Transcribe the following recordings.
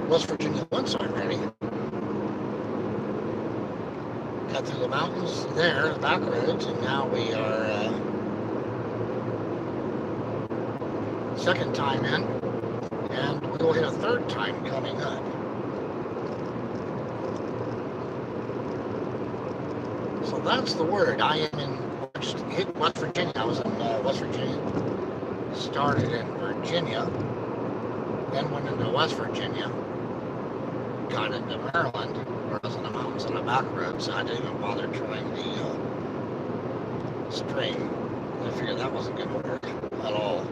West Virginia once already. Got through the mountains there, the back roads, and now we are second time in, and we will hit a third time coming up. So that's the word. I am in West Virginia. I was in West Virginia. Started in Virginia, then went into West Virginia, got into Maryland, where I was in the mountains on the back road, so I didn't even bother trying the stream. I figured that wasn't going to work at all.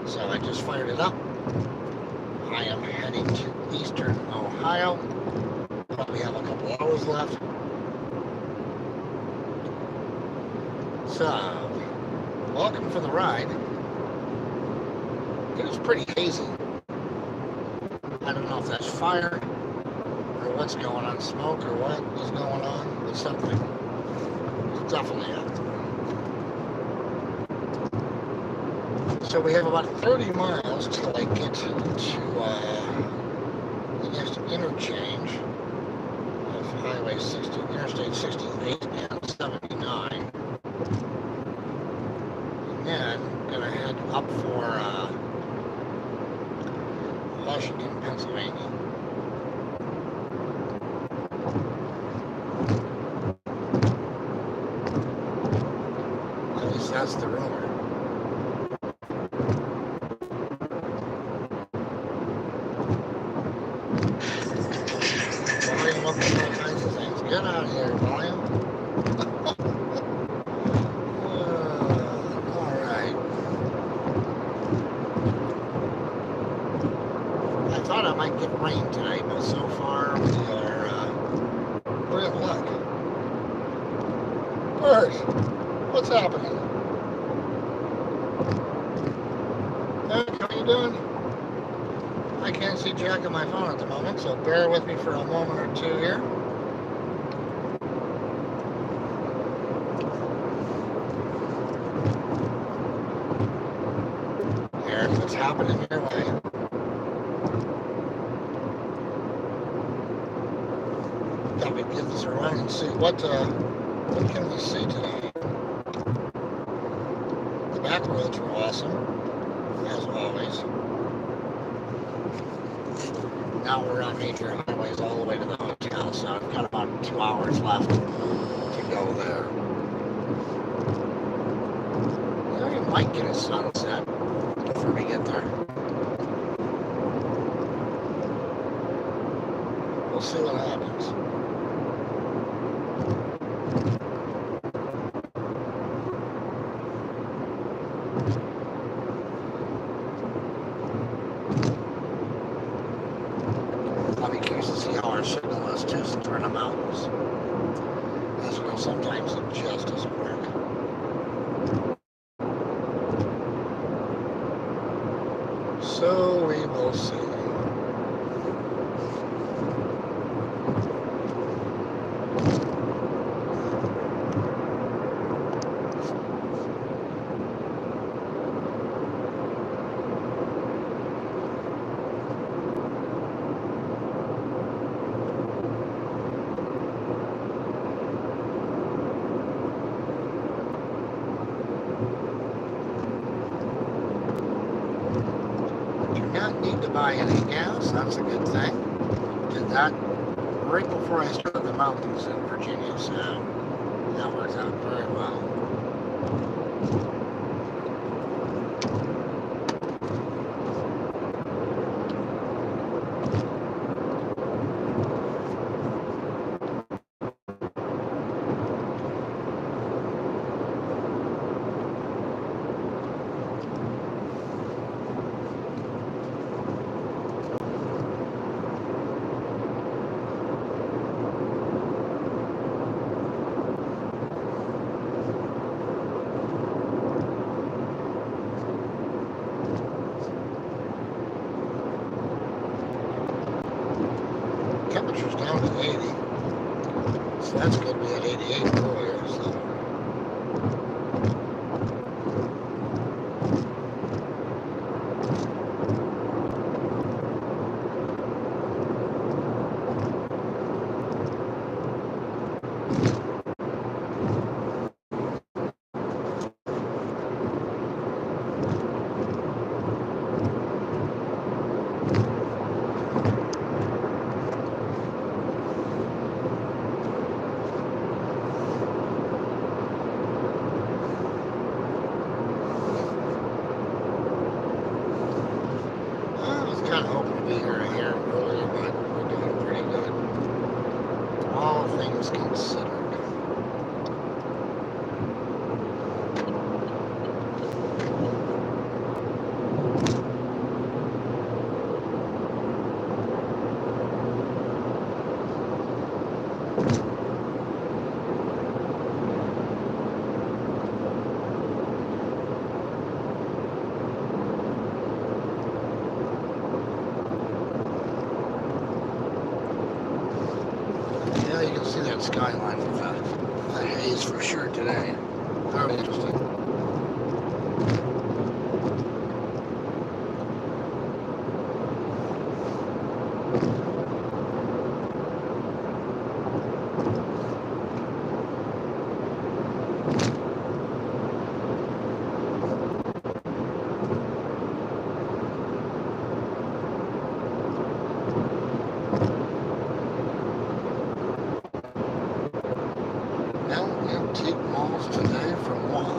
So I just fired it up. I am heading to eastern Ohio. Probably have a couple hours left. So, welcome for the ride. It was pretty hazy. I don't know if that's fire or what's going on, smoke or what is going on, but something is definitely up. So we have about 30 miles till I get to the next interchange of Highway 60, Interstate 68 and 79. And then I'm going to head up for Washington, Pennsylvania. At least that's the rumor. Volume up and all kinds of things. Get out of here, volume. Alright. I thought I might get rain tonight, but so far we're in luck. Bert, what's happening? Hey, how you doing? I can't see Jack on my phone at the moment, so bear with me for a moment or two here. Here's what's happening your way. Thought we'd give this a run and see what can we see today. The back roads were awesome, as always. Now we're on major highways all the way to the hotel, so I've got about 2 hours left to go there. We might get a sunset before we get there. We'll see what happens. I'll be curious to see how our signal is too, since we're in the mountains. As you know, sometimes it just doesn't work. So we will see. Need to buy any gas. That's a good thing. Did that right before I started the mountains in Virginia, so that worked out very well. Temperature's down to 80, so that's good. We had 88 earlier, so. heavier here earlier, but we're doing pretty good. All things considered. Yeah, you can see that skyline with the haze for sure today. Very interesting. Antique malls today from one.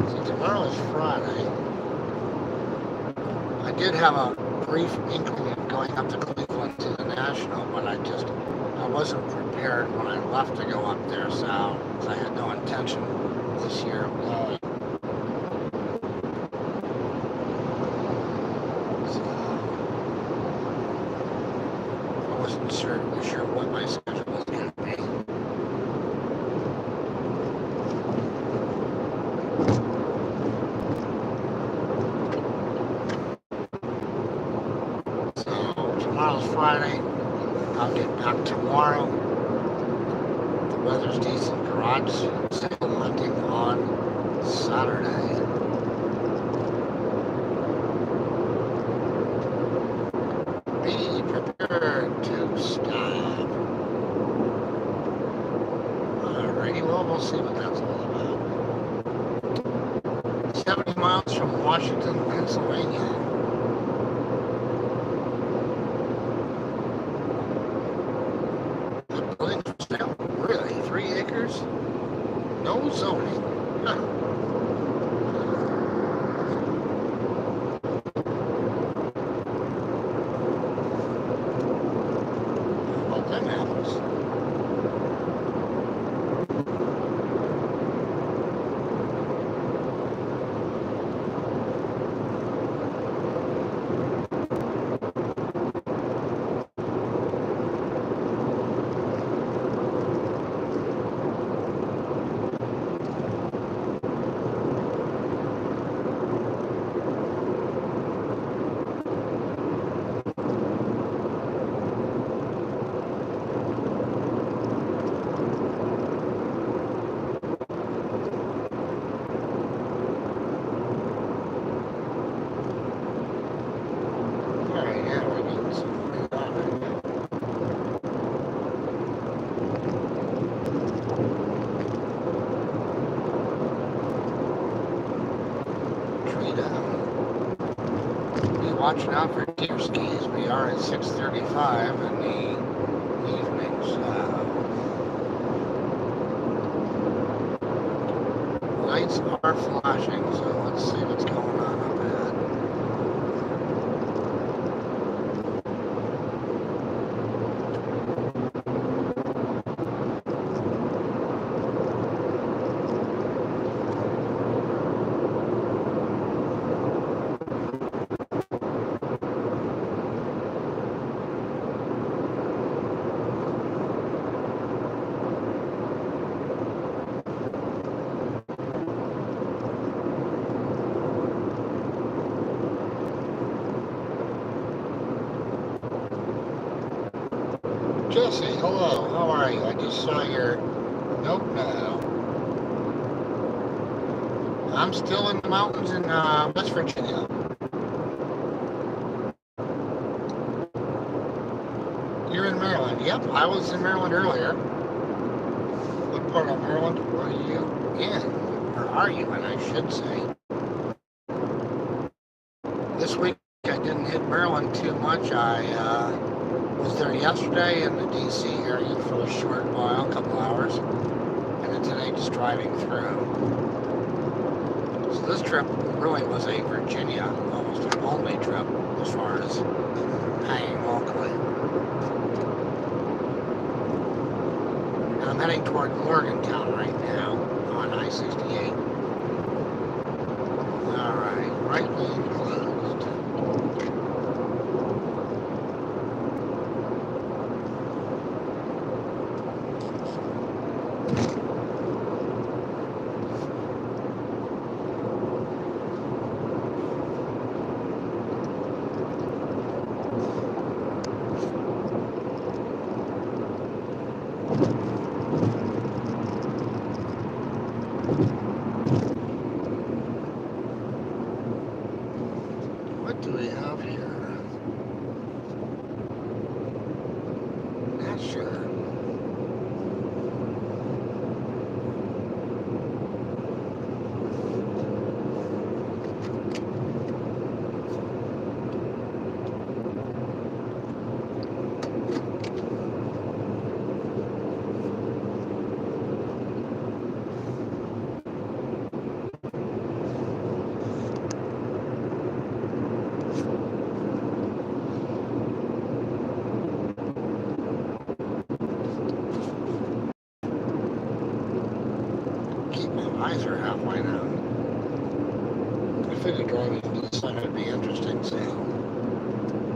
So tomorrow is Friday. I did have a brief inkling of going up to Cleveland to the National, but I wasn't prepared when I left to go up there, so I had no intention this year of going. Wasn't sure what my schedule was going to be. So tomorrow's Friday. I'll get back tomorrow. The weather's decent. Garage sale hunting on Saturday. Be prepared to stop. Alrighty, well, we'll see what that's all about. 70 miles from Washington, Pennsylvania. The building's for sale? Really? 3 acres? No zoning. Huh. Watching out for deer skis. We are at 6:35 in the evenings. Lights are flashing, so let's see what's going on up ahead. Jesse, hello, how are you? I just saw your note now. I'm still in the mountains in West Virginia. You're in Maryland. Yep, I was in Maryland earlier. What part of Maryland were you in? Or are you in, I should say. This week I didn't hit Maryland too much. I Was there yesterday in the DC area for a short while, a couple hours, and then today just driving through. So this trip really was a Virginia, almost an only trip as far as hanging locally. And I'm heading toward Morgantown right now on I-68. Alright, right lane closed. What do we have here? Not sure. Keep my visor halfway down. I figured driving to the sun would be interesting, so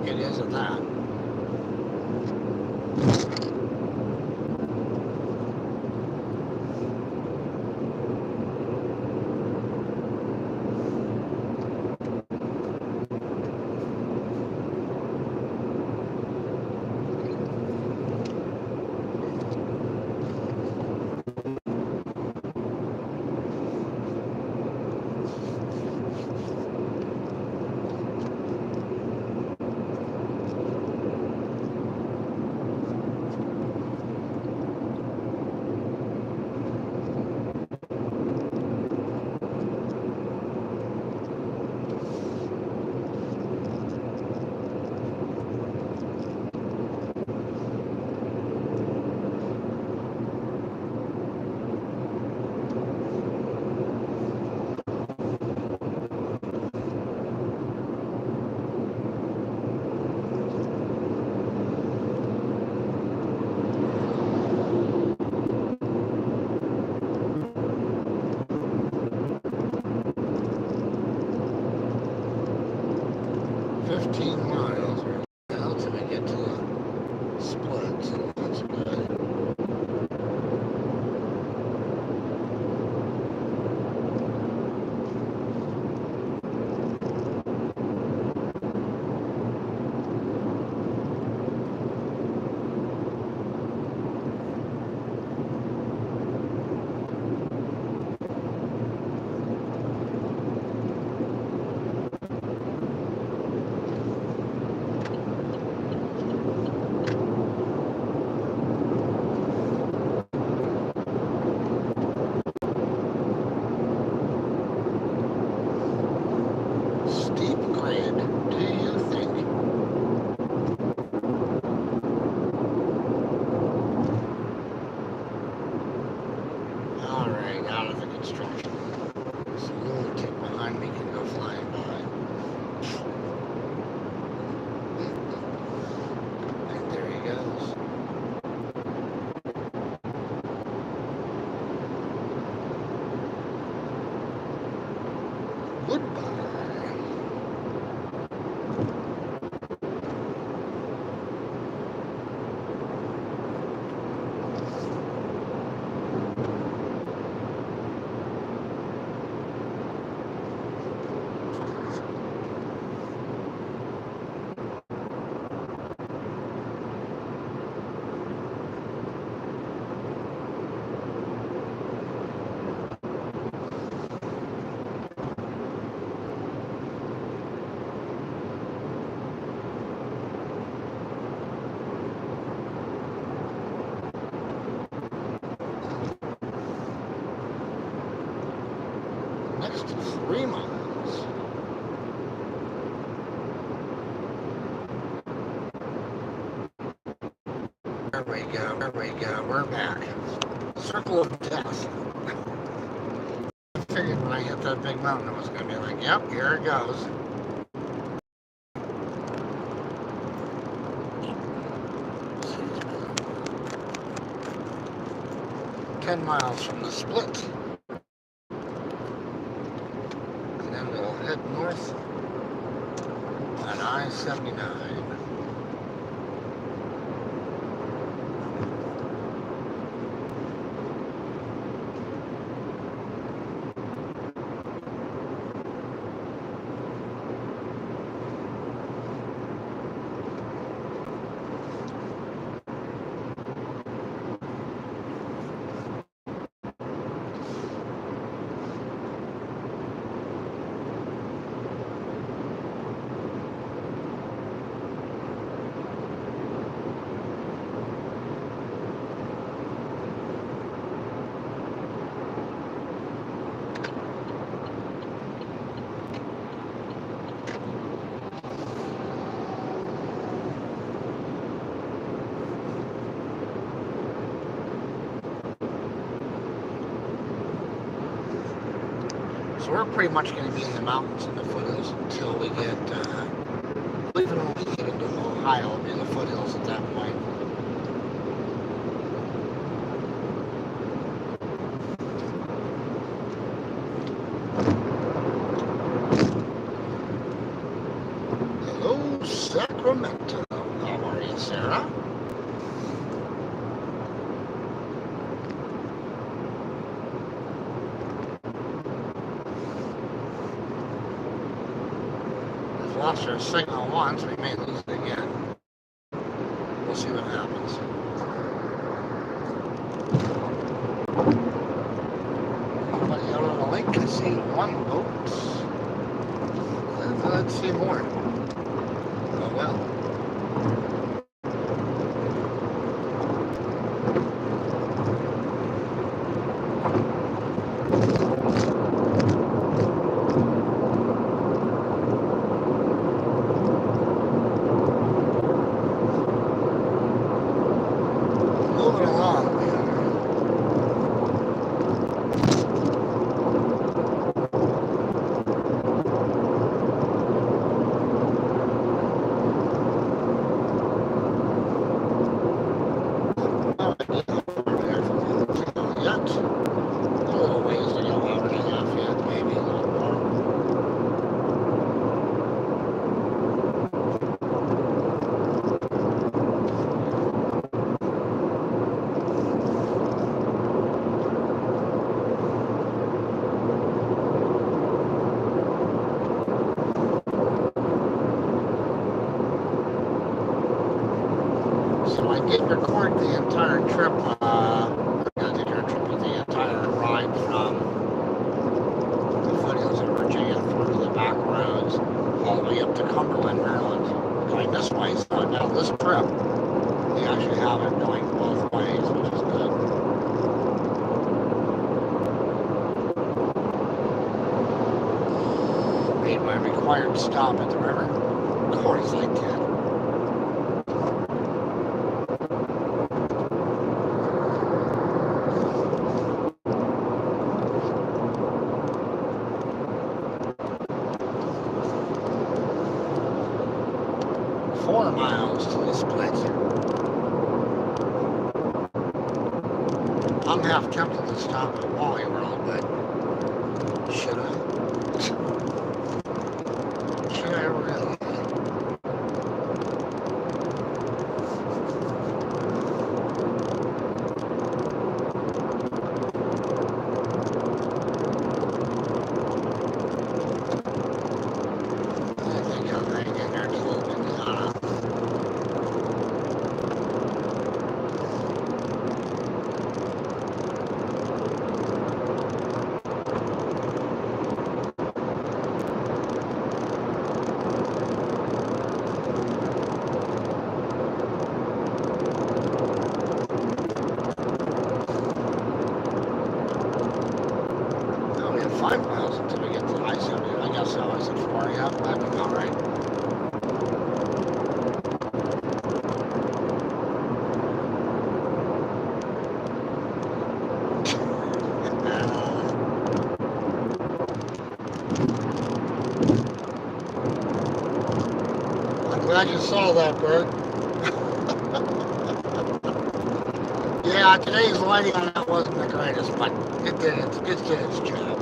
it is at that. Miles or now till we get to the split, so that's good. Steep grade, do you think? Alright, out of the construction. This lunatic behind me can go flying by. And there he goes. Goodbye. Next 3 miles. There we go. There we go. We're back. Circle of death. I figured when I hit that big mountain, it was going to be like, yep, here it goes. Miles from the split, and then we'll head north on I-79. So we're pretty much going to be in the mountains and the foothills until we get, even when we get into Ohio, it'll be in the foothills at that point. Hello, Sacramento. How are you, Sarah? Lost our signal once, we may lose it again. We'll see what happens. Anybody out on the lake? I see one boat. Let's see more. Oh well. Did record the entire trip, the entire ride from the foothills of Virginia through the back roads all the way up to Cumberland, Maryland. We're going this way, so now this trip, they actually have it going both ways, which is good. Made my required stop at the river. Of course I did. 4 miles to this place. I'm half tempted to stop at Wally World, but should I? Should I really? glad you saw that, Bert. Yeah, today's lighting on that wasn't the greatest, but it did its job.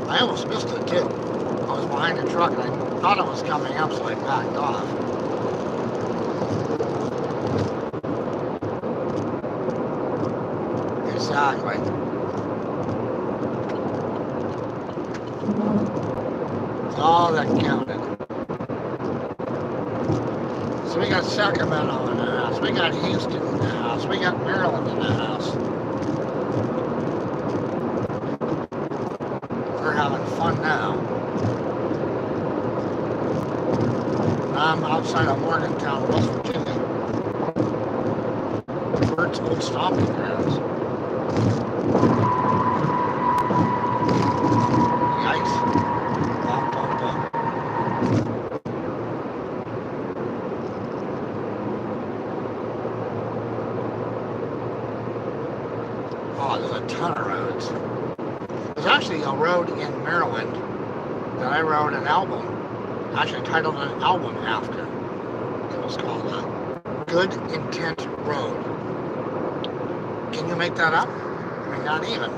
I almost missed it too. I was behind the truck and I thought it was coming up, so I backed off. Exactly. It's all that counted. So we got Sacramento in the house. We got Houston in the house. We got Maryland in the house. We're having fun now. I'm outside of Morgantown, West Virginia. Bert's old stomping grounds. Yikes. Bum, bum, bum. Oh, there's a ton of roads. There's actually a road in Maryland that I wrote an album, actually titled an album after. It was called Good Intent Road. Can you make that up? I mean, not even.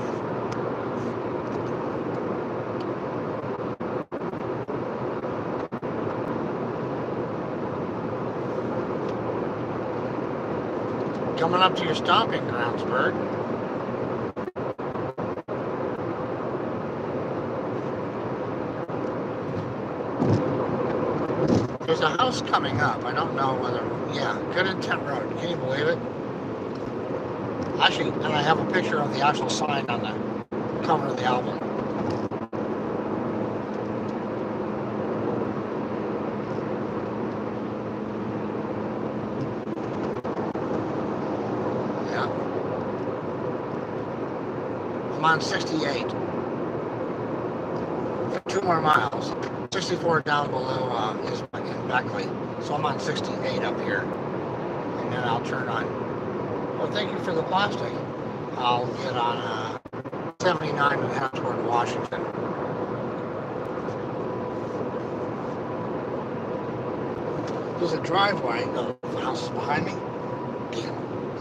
Coming up to your stomping grounds, Bert. There's a house coming up. I don't know whether, yeah, Good Intent Road. Can you believe it? Actually, and I have a picture of the actual sign on the cover of the album. Yeah. I'm on 68. 2 more miles. 64 down below is in Beckley. So I'm on 68 up here. And then I'll turn on. Well, thank you for the plastic. I'll get on 79 and head toward Washington. There's a driveway of houses behind me.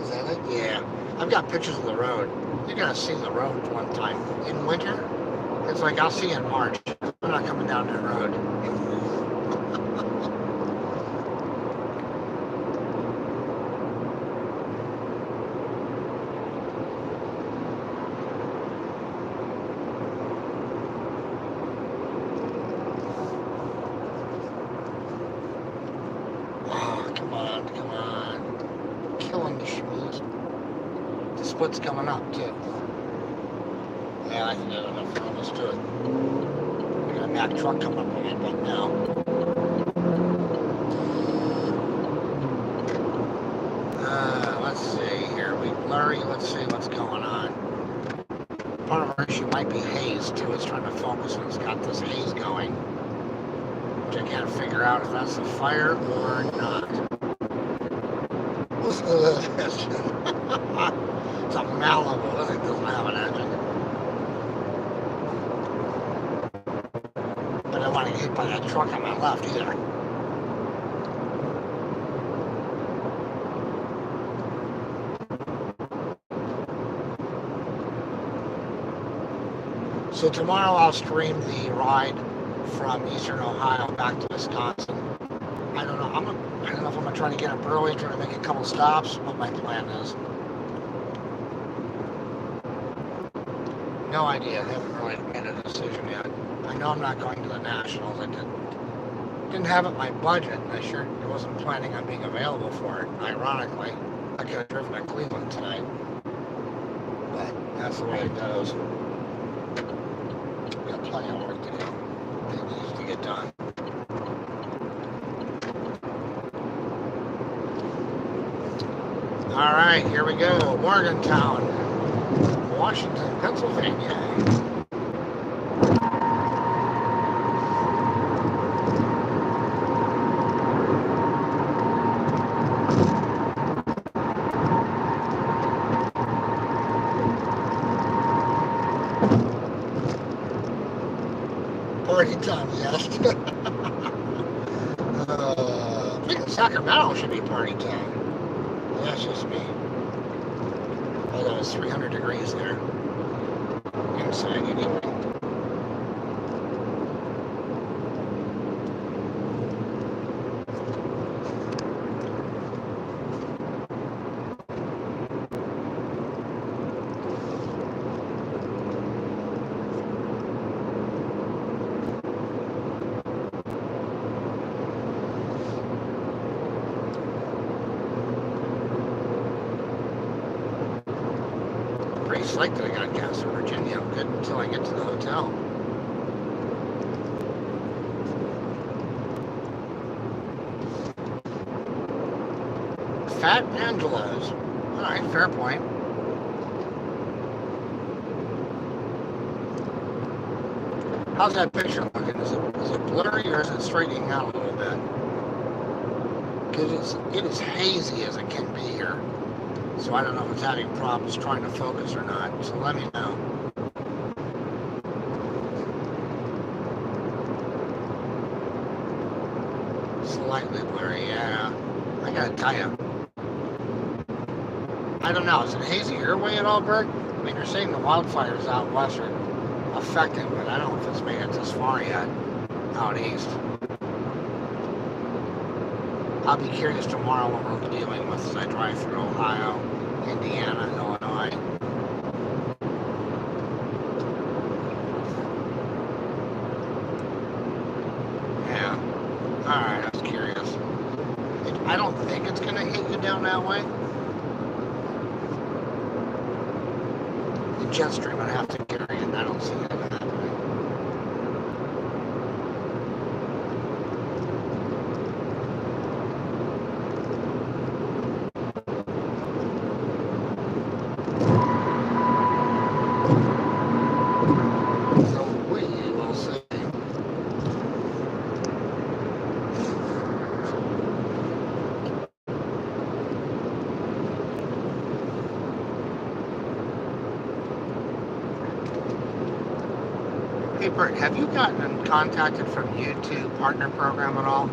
Is that it? Yeah. I've got pictures of the road. You're going to see the road one time. In winter, it's like I'll see you in March. I'm not coming down that road. Split's coming up too. Yeah, I can get enough bonus to it. We got a Mack truck coming up on my butt now. Let's see here. We blurry. Let's see what's going on. Part of our issue might be haze too. It's trying to focus and it's got this haze going, which I can't figure out if that's a fire or not. Listen to this. It's a Malibu. It doesn't have an engine. But I don't want to get hit by that truck on my left either. So tomorrow I'll stream the ride from Eastern Ohio back to Wisconsin. I don't know. I don't know if I'm gonna try to get up early, try to make a couple stops. What my plan is. No idea. I haven't really made a decision yet. I know I'm not going to the Nationals. I didn't have it in my budget, and I sure wasn't planning on being available for it. Ironically, I could have driven to Cleveland tonight, but that's the way it goes. We got plenty of work to do. It needs to get done. All right, here we go. Morgantown, Washington, Pennsylvania. party time, yes. I think Sacramento should be party time. That's just me. Although it's 300 degrees there. Inside anyway. Pretty psyched that I got gas in Virginia. I'm good until I get to the hotel. Fat Angelo's. Alright, fair point. How's that picture looking? Is it blurry or is it straightening out a little bit? Because it is hazy as it can be here. So I don't know if it's having problems trying to focus or not. So let me know. Slightly blurry, yeah. I gotta tell you. I don't know. Is it hazy your way at all, Bert? I mean, you're saying the wildfires out west are affecting, but I don't know if it's made it this far yet out east. I'll be curious tomorrow what we're dealing with as I drive through Ohio, Indiana, Illinois. Yeah. Alright, I was curious. I don't think it's going to hit you down that way. The jet stream would have to carry it. I don't see it happening. Hey Bert, have you gotten contacted from YouTube Partner Program at all?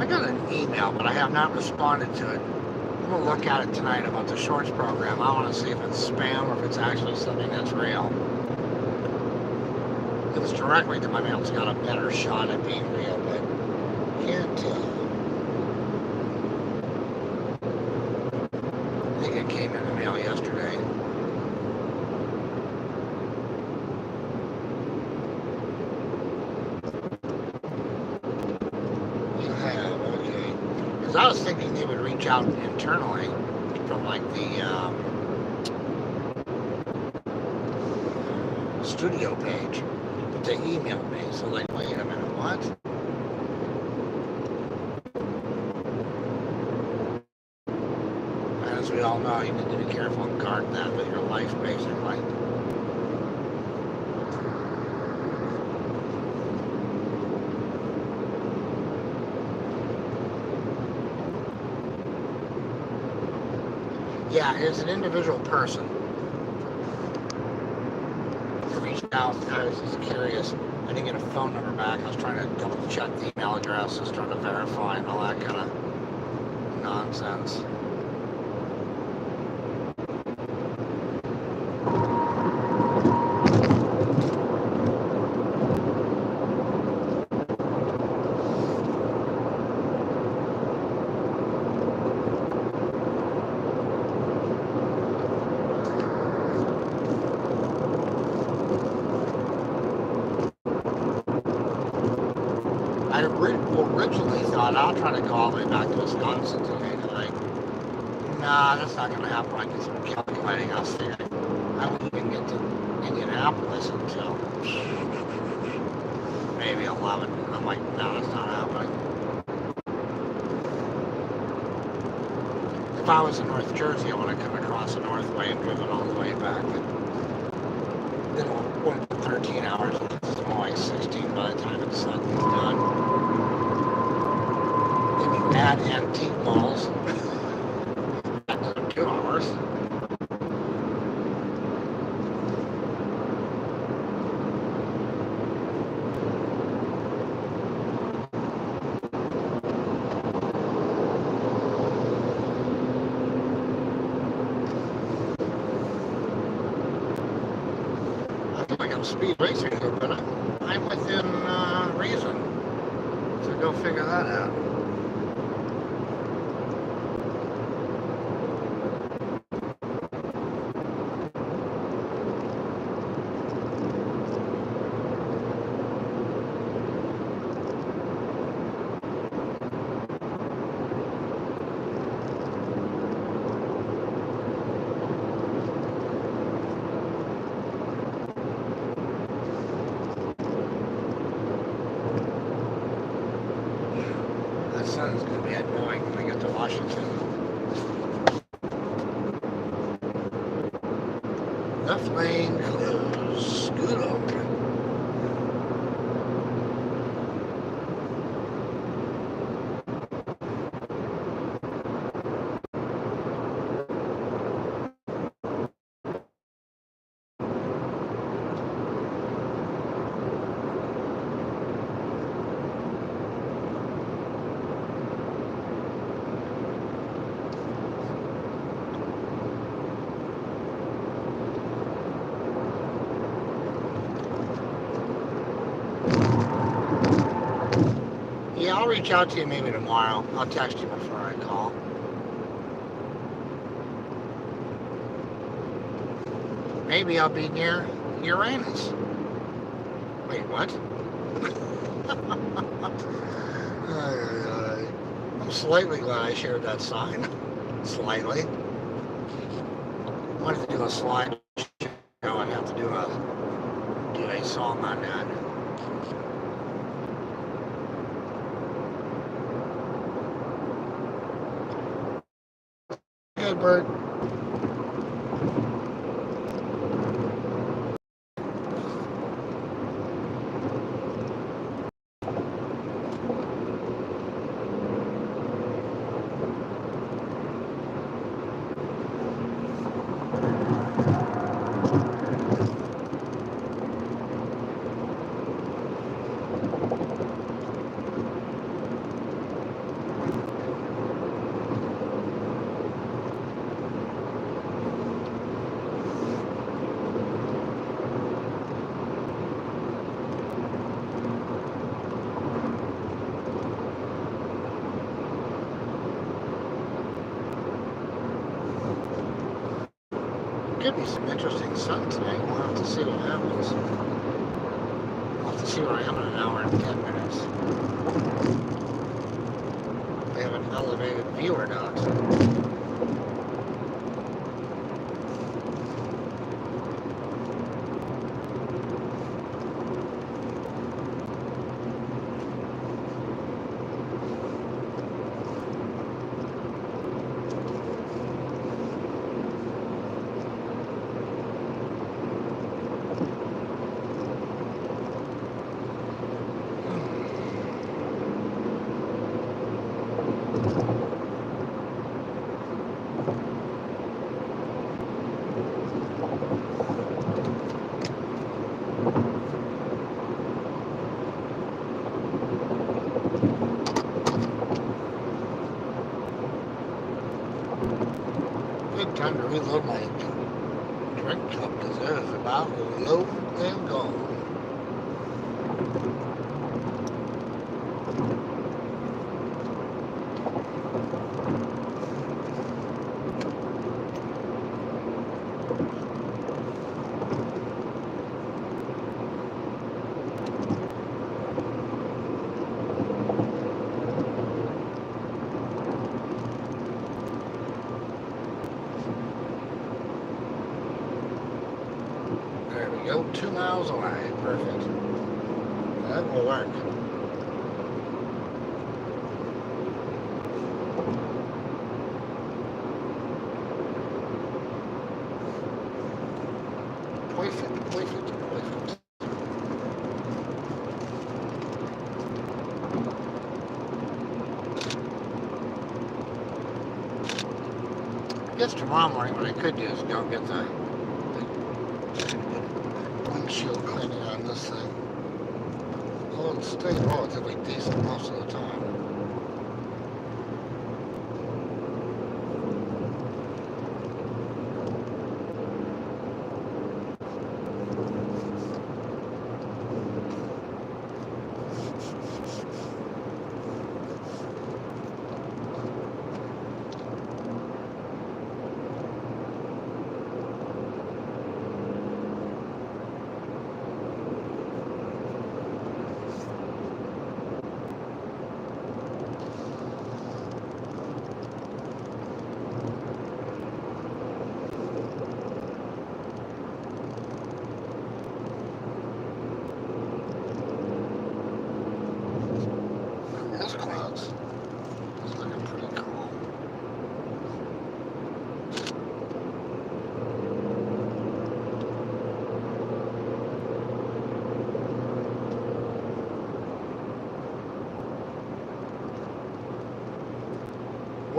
I got an email, but I have not responded to it. I'm going to look at it tonight about the Shorts program. I want to see if it's spam or if it's actually something that's real. If it's directly to my mail, it's got a better shot at being real, but can't tell. I think it came in the mail yesterday. I was thinking they would reach out internally from like the studio page, but they emailed me. So like, wait a minute, what? And as we all know, you need to be careful and guard that with your life, basically. Yeah, it's an individual person. I reached out, I was just curious. I didn't get a phone number back. I was trying to double check the email address, just trying to verify and all that kind of nonsense. I originally thought I'll try to go all the way back to Wisconsin today tonight. Nah, that's not going to happen. I did some calculating. I was figuring I wouldn't even get to Indianapolis until maybe 11. I'm like, no, that's not happening. If I was in North Jersey, I would have come across the Northway and driven all the way back. But then it went 13 hours. It's only 16 by the time it's done. Then you add antique malls. Another 2 hours. speed racing here, but I'm within reason. So go figure that out. That sun is going to be annoying when we get to Washington. Left lane closed. Scoot over. Yeah, I'll reach out to you maybe tomorrow. I'll text you before I call. Maybe I'll be near Uranus. Wait, what? I'm slightly glad I shared that sign. Slightly. I wanted to do a slide show. I'd have to do a song on that. Good bird. Could be some interesting sun today. We'll have to see what happens. We'll have to see where I am in an hour and 10 minutes. They have an elevated view or not. Good time to reload my drink cup because it is about low and gone. There we go, 2 miles away. Perfect. That will work. Perfect, perfect, perfect. I guess tomorrow morning what I could do is go get the windshield cleaning on this thing. Although it stays relatively decent most of the time.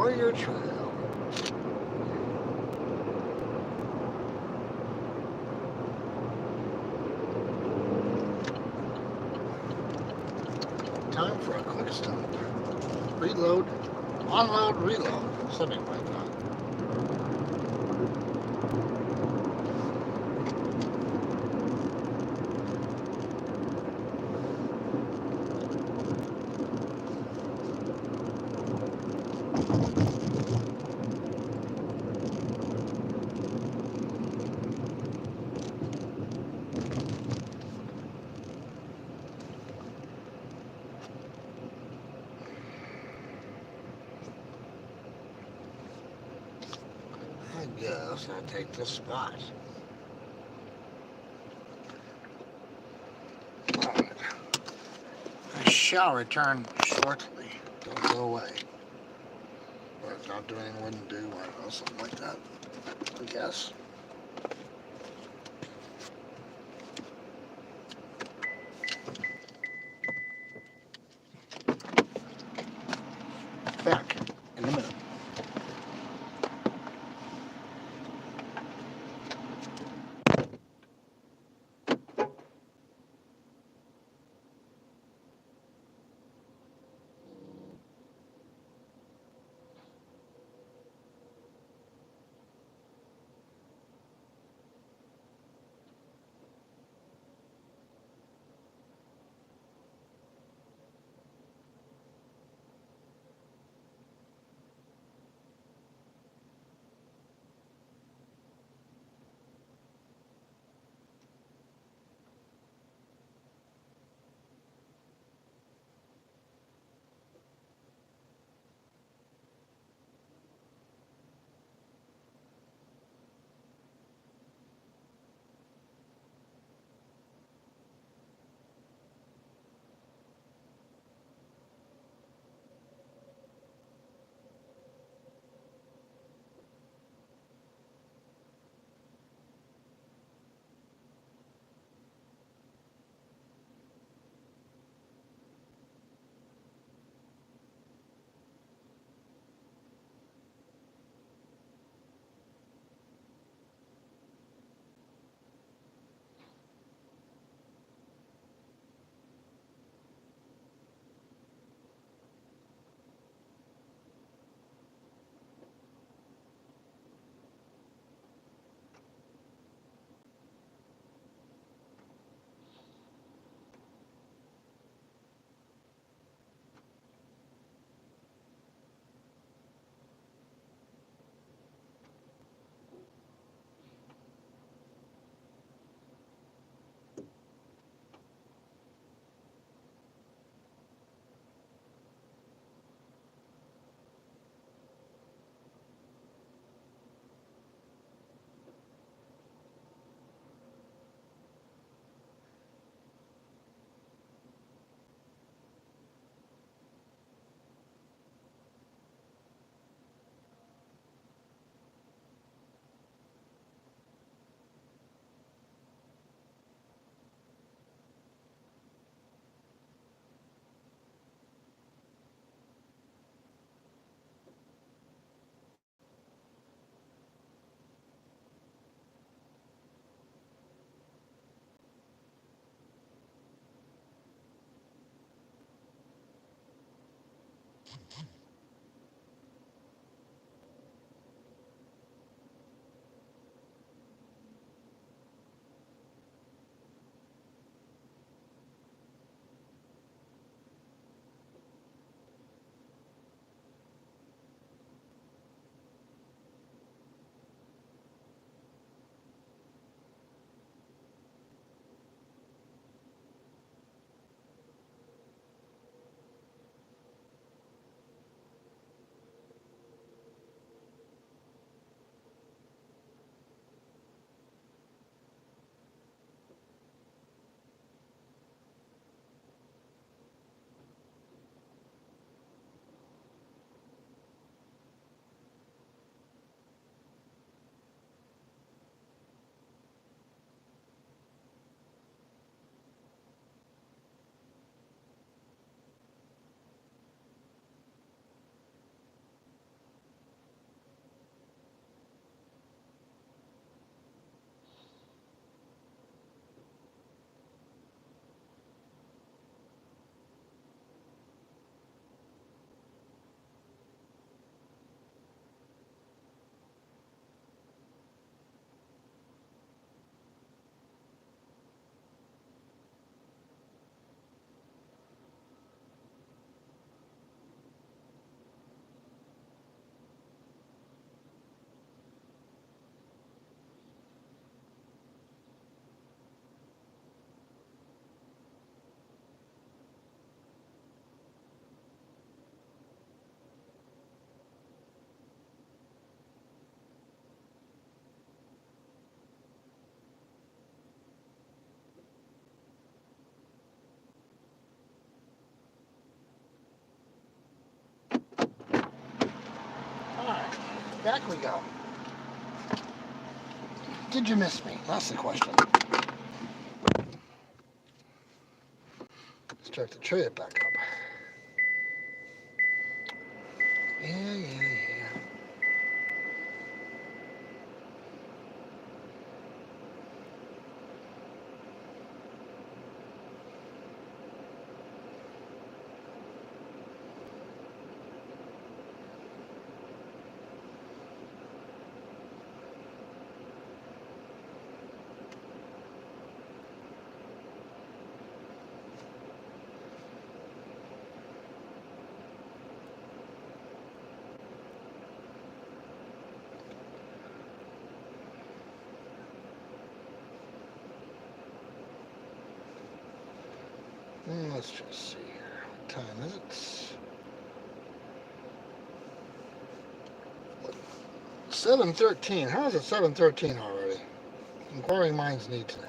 Warrior Trail. Time for a quick stop. Reload, unload, reload. Something like that. I guess I'll take this spot. Alright. I shall return shortly. Don't go away. Or if not doing wouldn't do, I don't know, something like that. I guess. Back in a minute. back we go. Did you miss me? That's the question. Start to tray it back up. Yeah. Let's just see here. What time is it? 7:13. How is it 7:13 already? Inquiring minds need to know.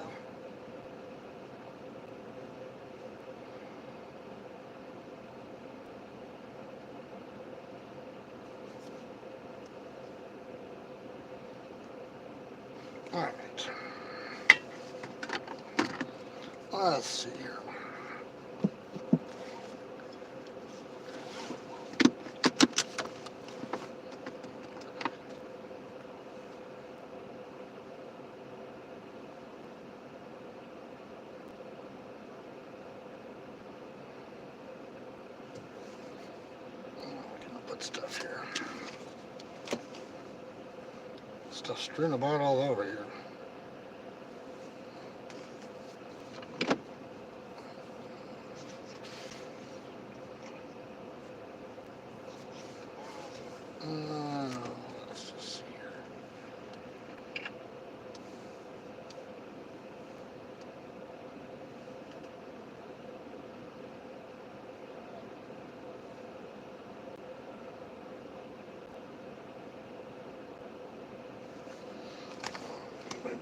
All right. Let's see here. Stuff here. Stuff strewn about all over here. Let's just see here.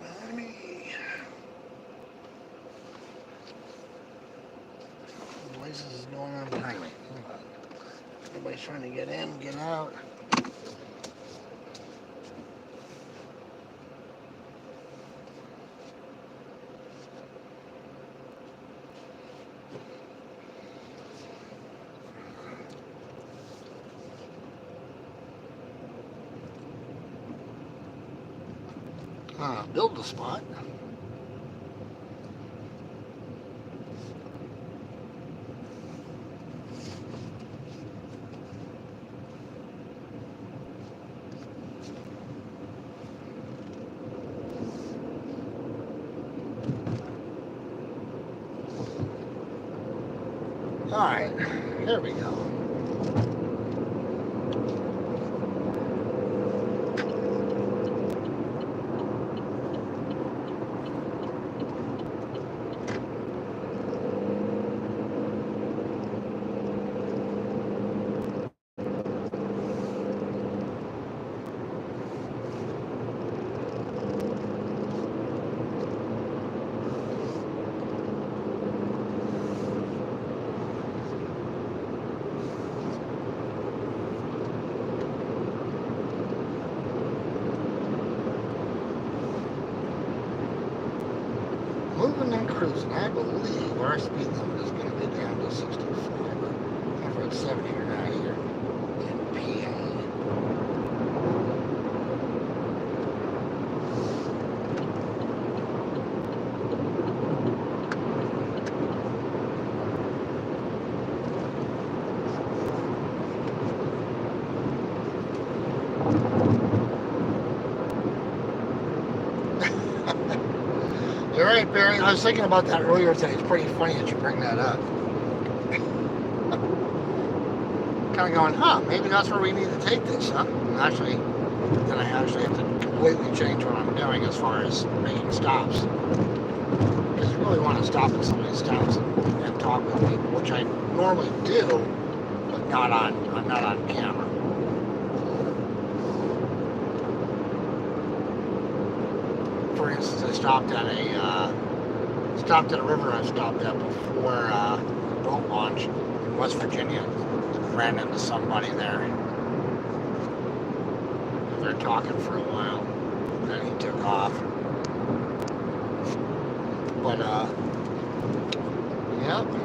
Behind me. Noises is going on behind me. Hold on. Everybody's trying to get in, get out. Build the spot. All right, here we go. Moving and cruising. I believe our speed limit is going to be down to 65. We're at 70 here now here in PA. You're right, Barry. I was thinking about that earlier today. It's pretty funny that you bring that up. Kind of going, maybe that's where we need to take this, huh? And actually, then I actually have to completely change what I'm doing as far as making stops. Because you really want to stop at some of these stops and talk with people, which I normally do, but not on camera. For instance, I stopped at a river I stopped at before boat launch in West Virginia. Ran into somebody there. there talking for a while. Then he took off. But, yep.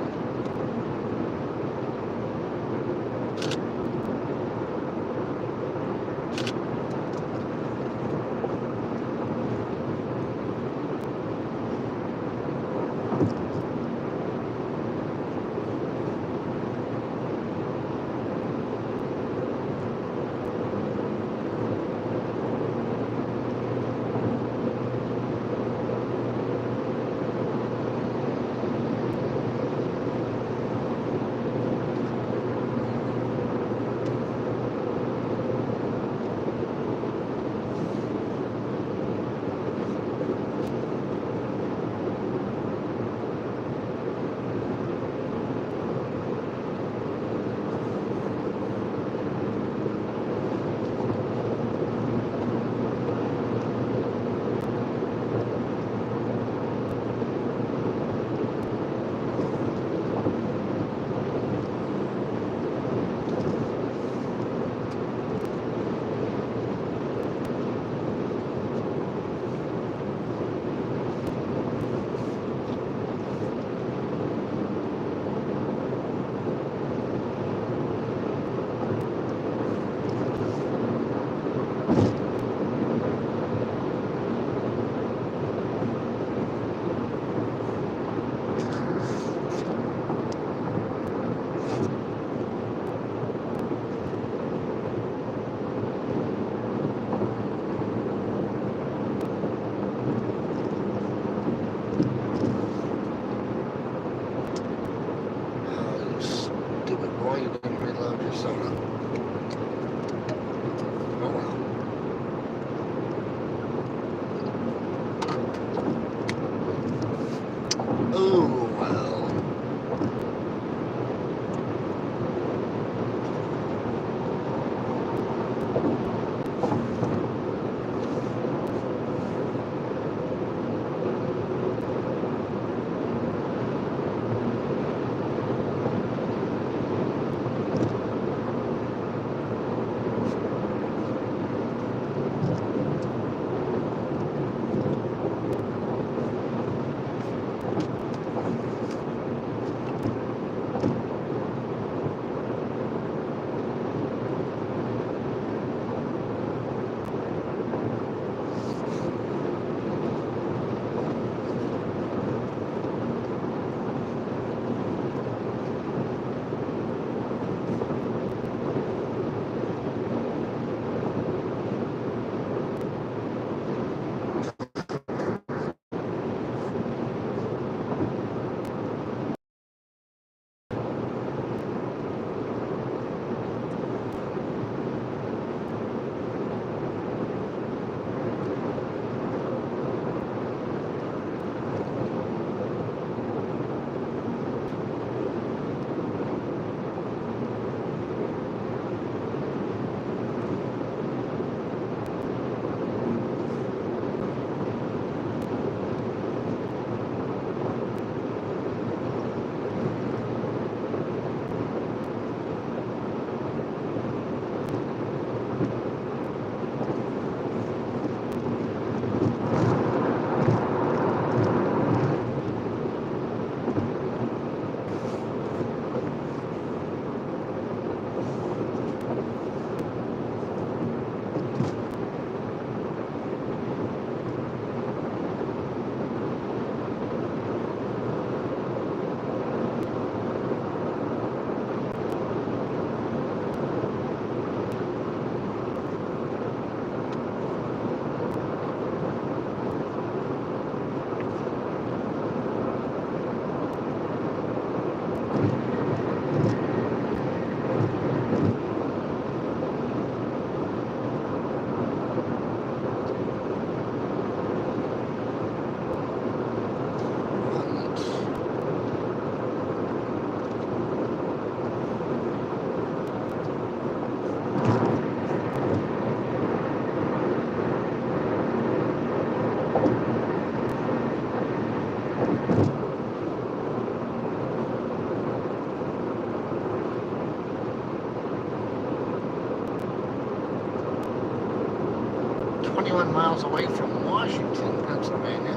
miles away from Washington, Pennsylvania.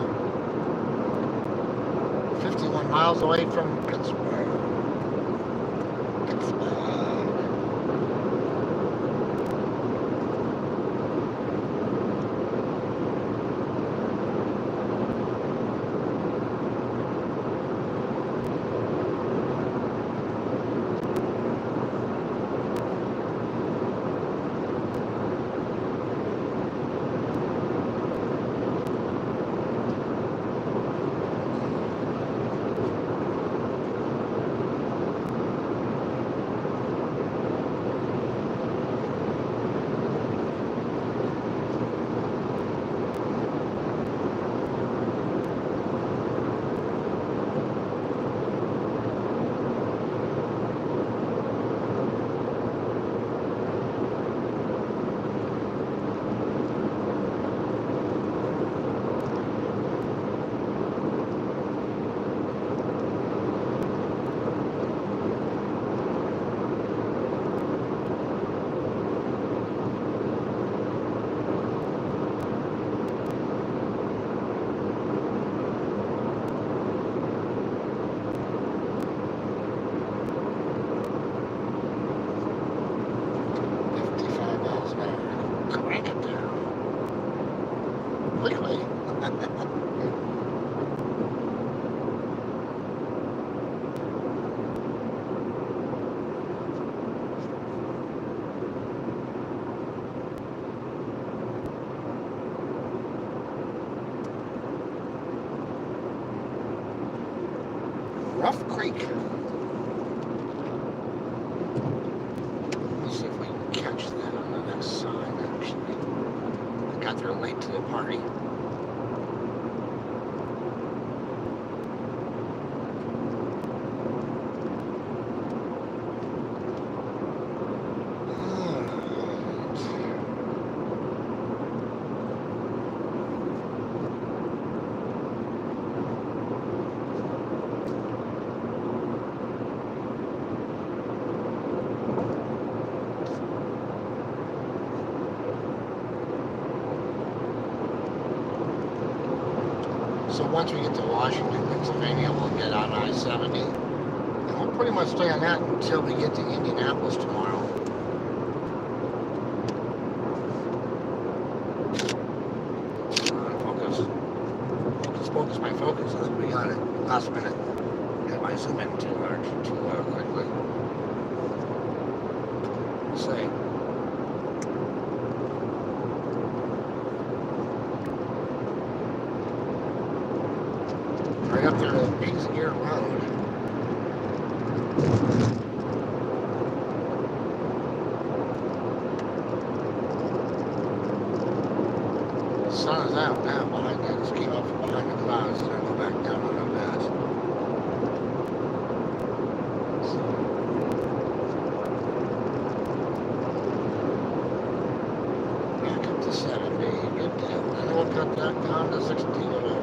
51 miles away from Pittsburgh. Pittsburgh. Quickly. Rough Creek. Let's see if we can catch that on the next sign, actually. I got there late to the party. So once we get to Washington, Pennsylvania, we'll get on I-70. And we'll pretty much stay on that until we get to Indianapolis tomorrow. Focus. Focus, focus, my focus. I think we got it. Last minute. Got my zoom in too large, too quickly. Let's see. Right up there at Pigs Gear Road. The sun is out now behind that. Just came up from behind the clouds and I go back down on the path. Back up to 70. Good deal. And we'll cut that down to 60 whatever.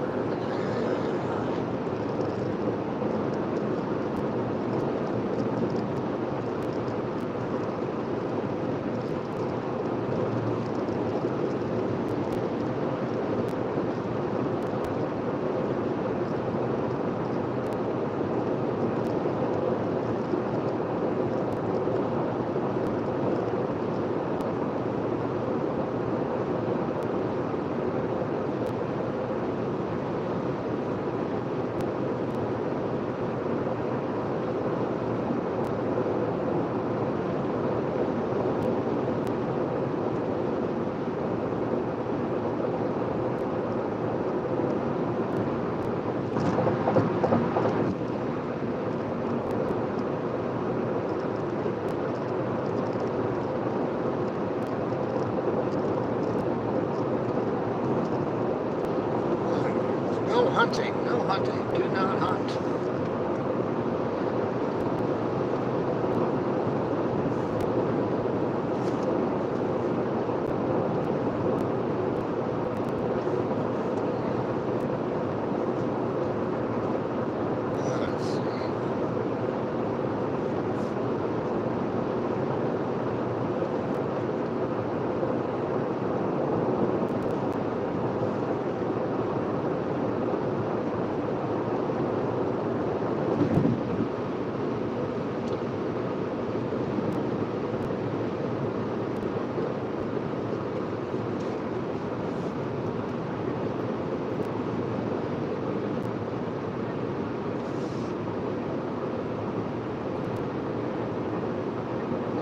No hunting, no hunting, do not hunt.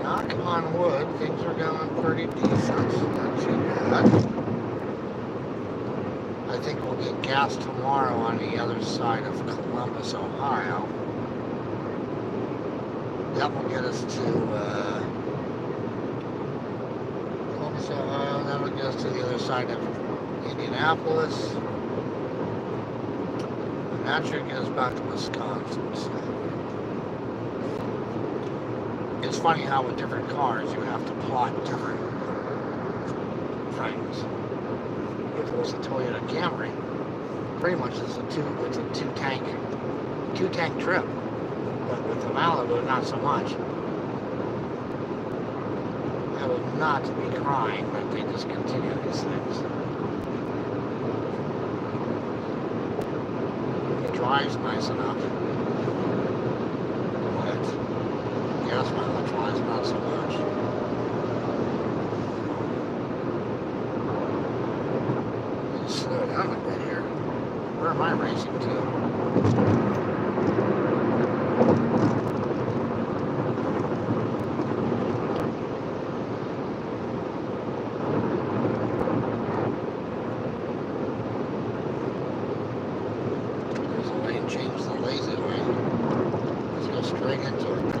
Knock on wood, things are going pretty decent. Not too bad. I think we'll get gas tomorrow on the other side of Columbus, Ohio. That will get us to Columbus, Ohio. That will get us to the other side of Indianapolis. And that should get us back to Wisconsin. So it's funny how with different cars you have to plot different things. If it was a Toyota Camry, pretty much it's a two tank trip. But with the Malibu, not so much. I would not be crying that they discontinue these things. It drives nice enough. But gas mileage wise, not so much. Let's slow down a bit here. Where am I racing to? Change the lazy way. Let's go straight into it.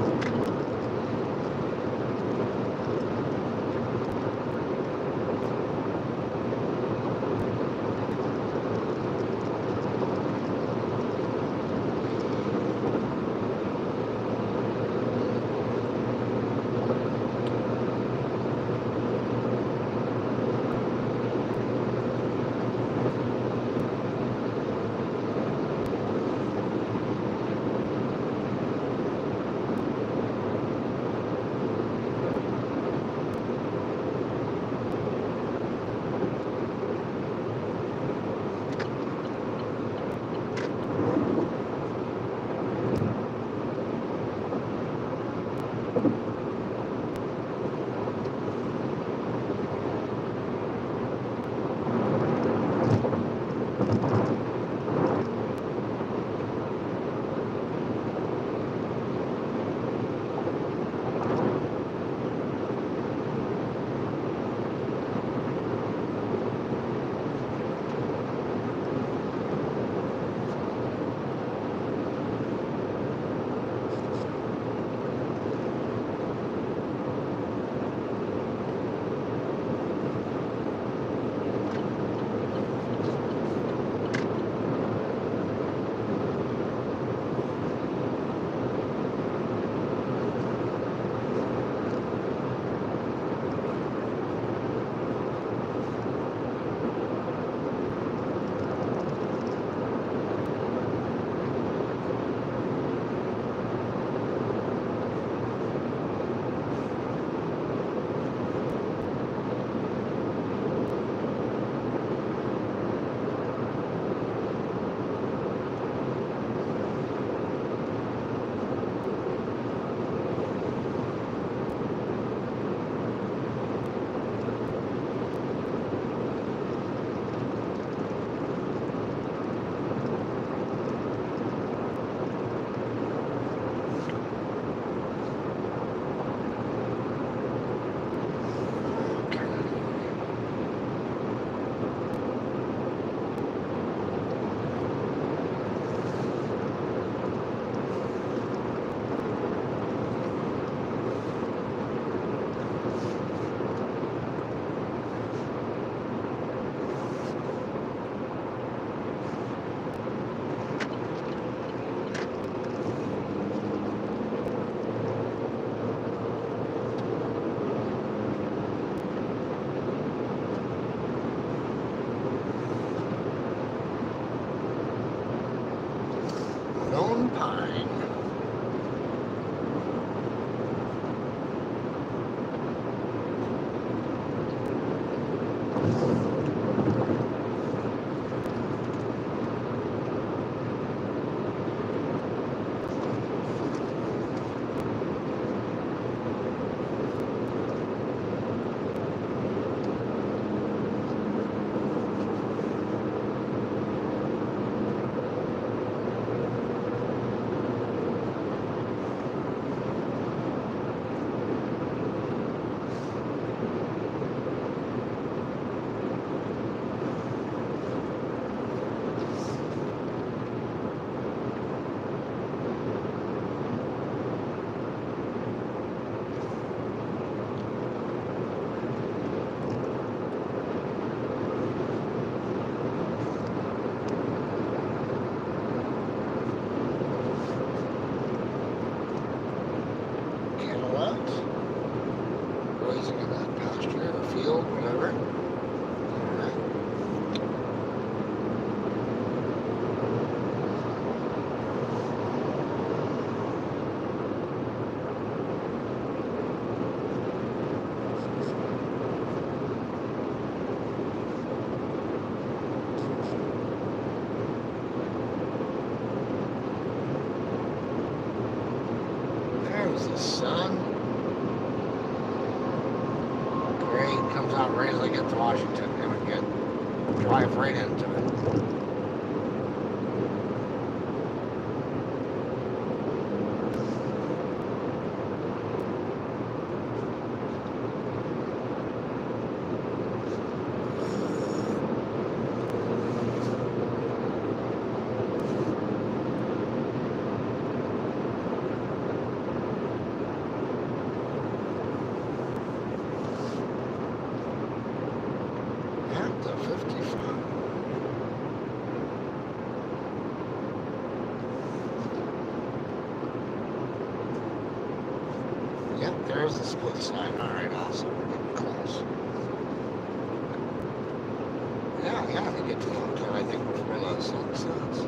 There's the sun. Great, comes out right as I get to Washington. And we drive right into it. At the 55. Yep, there's the split sign. Alright, awesome. We're getting close. Yeah, to get to the hotel, I think, before the sun sets.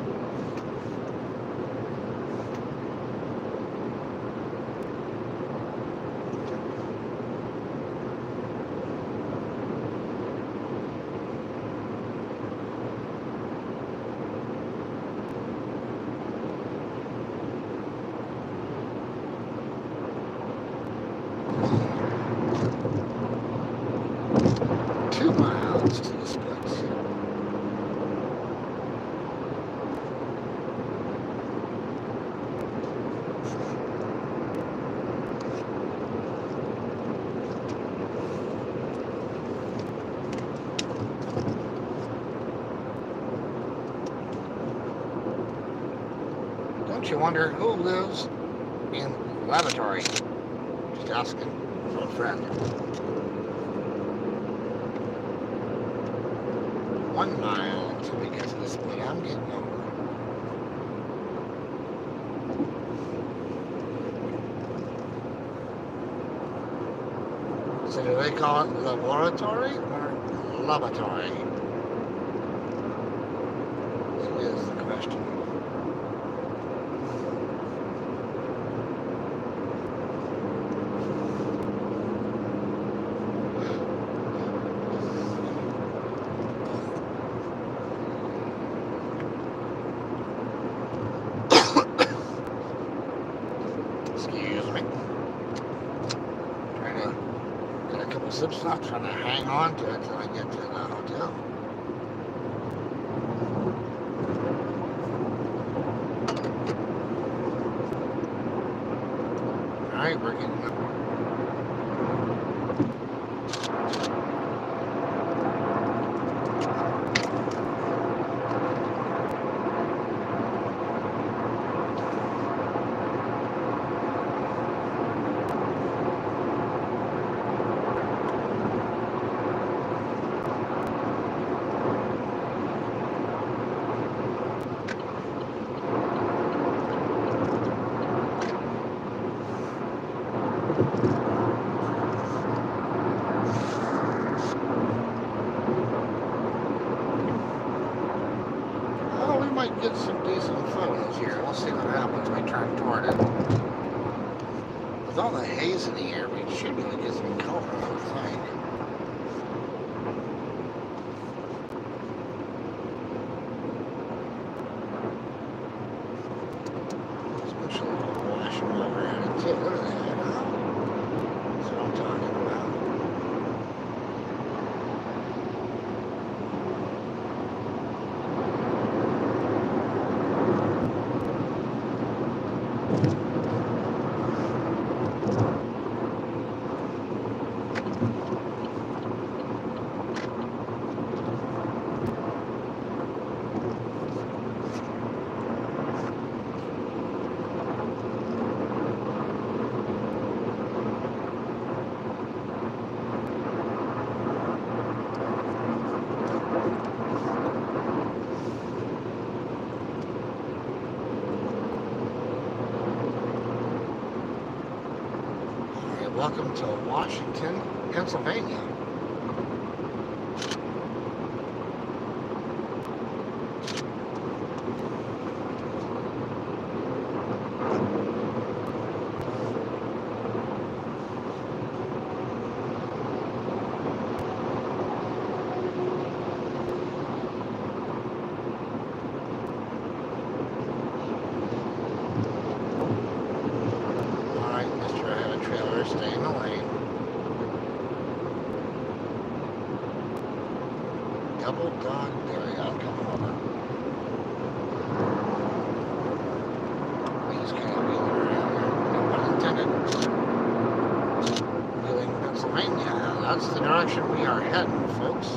To the splits. Don't you wonder who lives in lavatory? Just asking for a friend. 1 mile until we get to the split. I'm getting over. So do they call it laboratory or lavatory? Is the question. Zip stop, trying to hang on to it till I get to the hotel. Alright, we're getting up. Might get some decent photos here. We'll see what happens when we turn toward it. With all the haze in the air, we should be able to get some color, I would think. Especially washing over at it too. Look at that, huh? That's what I'm talking about. Welcome to Washington, Pennsylvania. Alright, Stay in the lane. Double dog, there we go, I'm coming over. He's kind of wheeling around here. No pun intended. Wheeling, Pennsylvania. That's the direction we are heading, folks.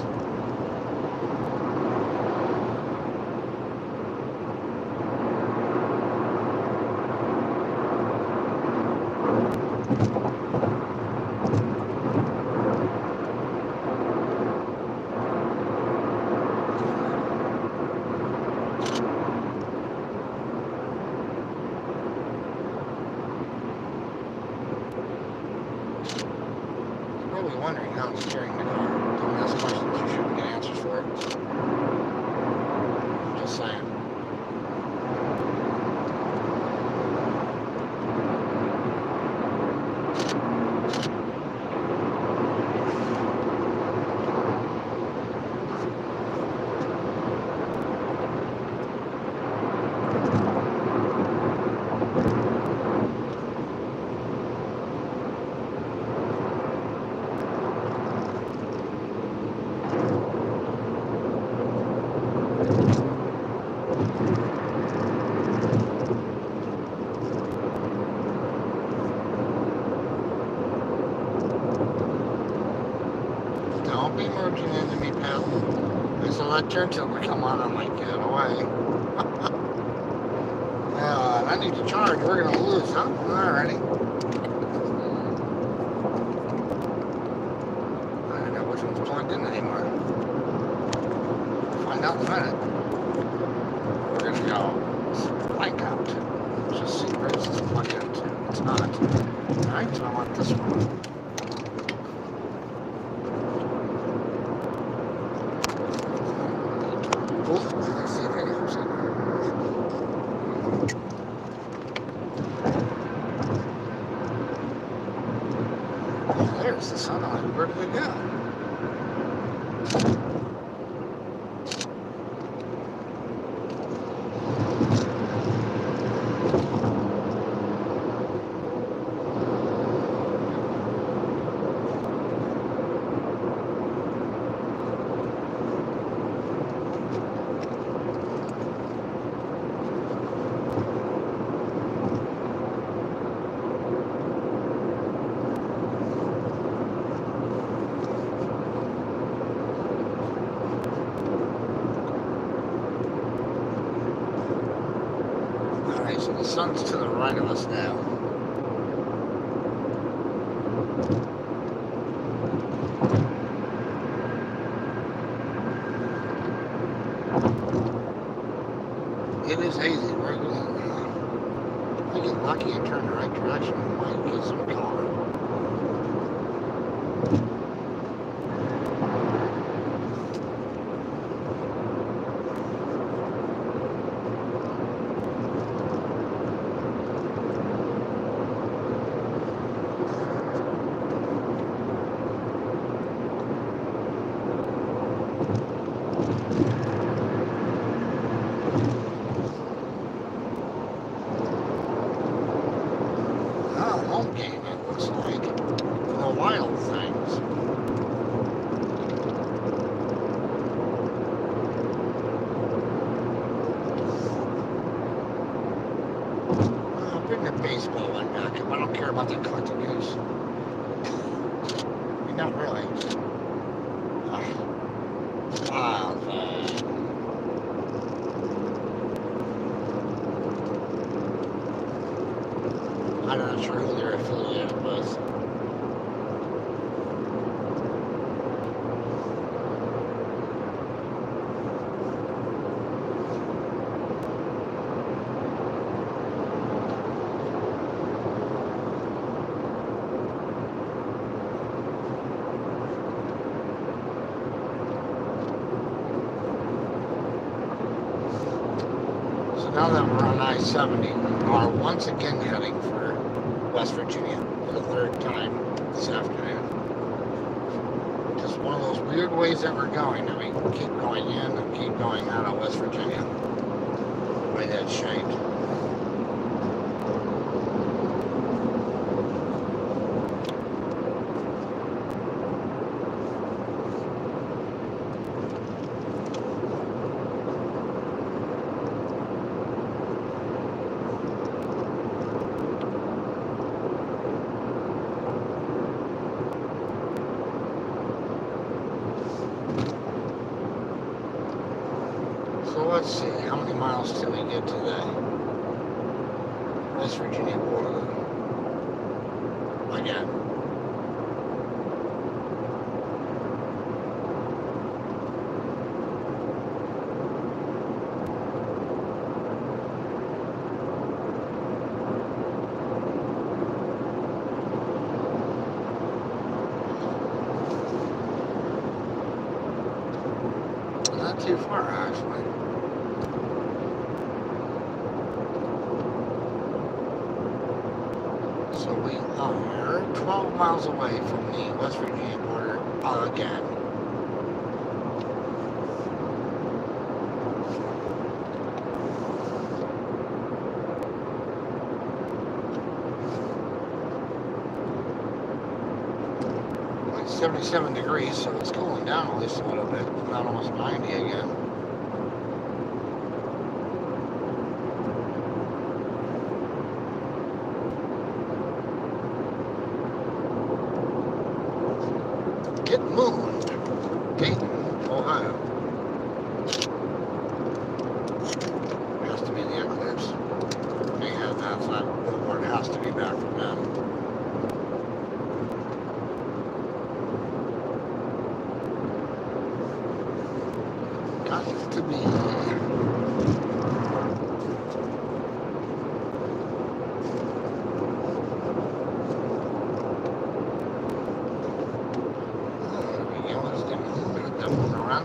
Wondering how I'm steering the car. Don't ask questions you shouldn't get answers for. Just saying. Don't be merging into me, pal. I saw that turn signal come on, I'm like, get away. I need to charge, we're gonna lose, huh? Alrighty. I don't know which one's plugged in anymore. Find out in a minute. We're gonna go blank out. Just see where this is plugged into. It's not. Alright, so I want this one. There's the sunlight. Where did it go? So the sun's to the right of us now. It is hazy. We're going to get lucky and turn the right direction. We might get some color. Home game, it looks like, for the Wild Things. Bring the baseball one back up. I don't care about the collecting goose. I mean, not really. Wild Thing. I'm not sure who they're affiliated with. So now that we're on I-70, we are once again heading for West Virginia for the third time this afternoon. Just one of those weird ways that we're going. I mean, keep going in and keep going out of West Virginia. The way that's shaped. let's see, how many miles till we get to the West Virginia border? Again. Not too far, actually. So we are 12 miles away from the West Virginia border again. It's 77 degrees, so it's cooling down at least a little bit. It's not almost 90 again. Get mooned. Dayton, Ohio. Has to be the eclipse. They have that billboard. It has to be back from them. Got to be.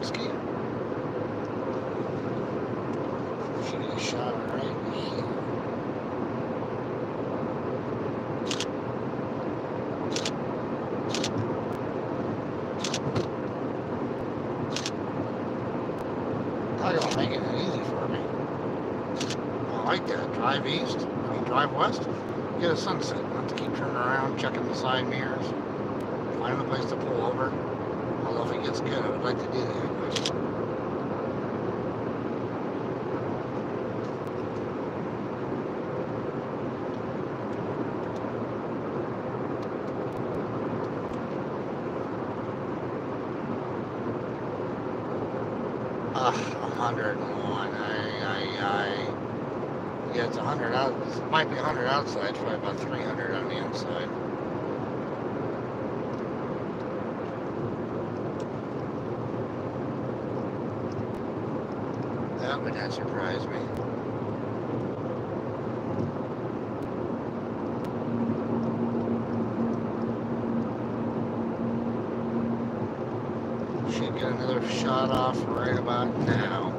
Ski. Should get a shot right here. Talk about making it easy for me. I like that. Drive east, drive west, get a sunset. Not to keep turning around, checking the side mirrors, finding a place to pull over. Although if it gets good, I would like to do that. 101. Yeah, it's 100 out. It might be 100 outside. It's probably about 300 on the inside. That would not surprise me. Should get another shot off right about now.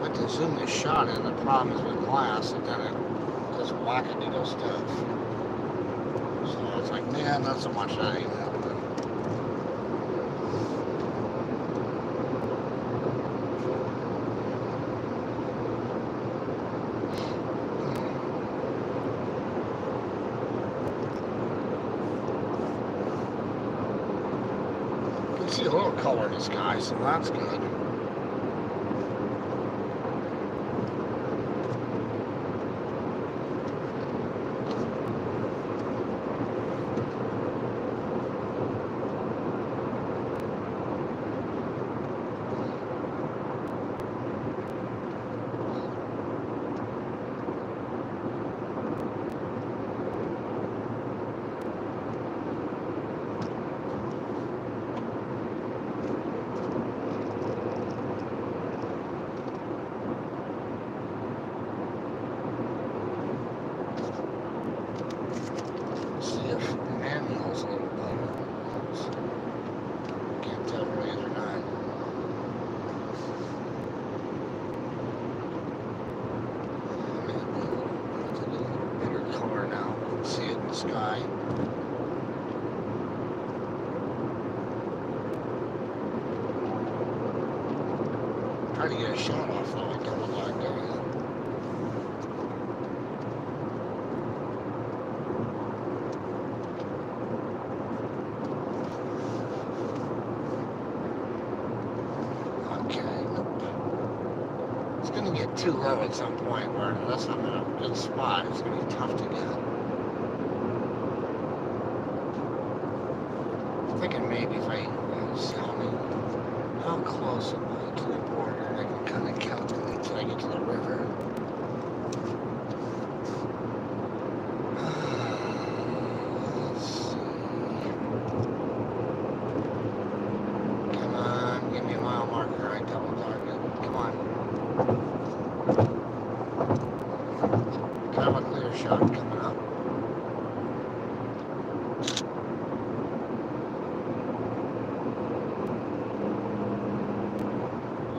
But to zoom this shot in, the problem is with glass, and then it does wackadoodle stuff. So it's like, man, not so much that ain't happening. See a little color in the sky, so that's good. Sky. Try to get a shot off though, I don't know what I'm doing. Okay, nope. It's gonna get too low at some point where unless I'm in a good spot, it's going to be tough to get. I'm thinking maybe if I tell me how close am I to the border, I can kind of calculate till I get to the river. Let's see. Come on, give me a mile marker. I double target. Come on. Kind of a clear shot coming up.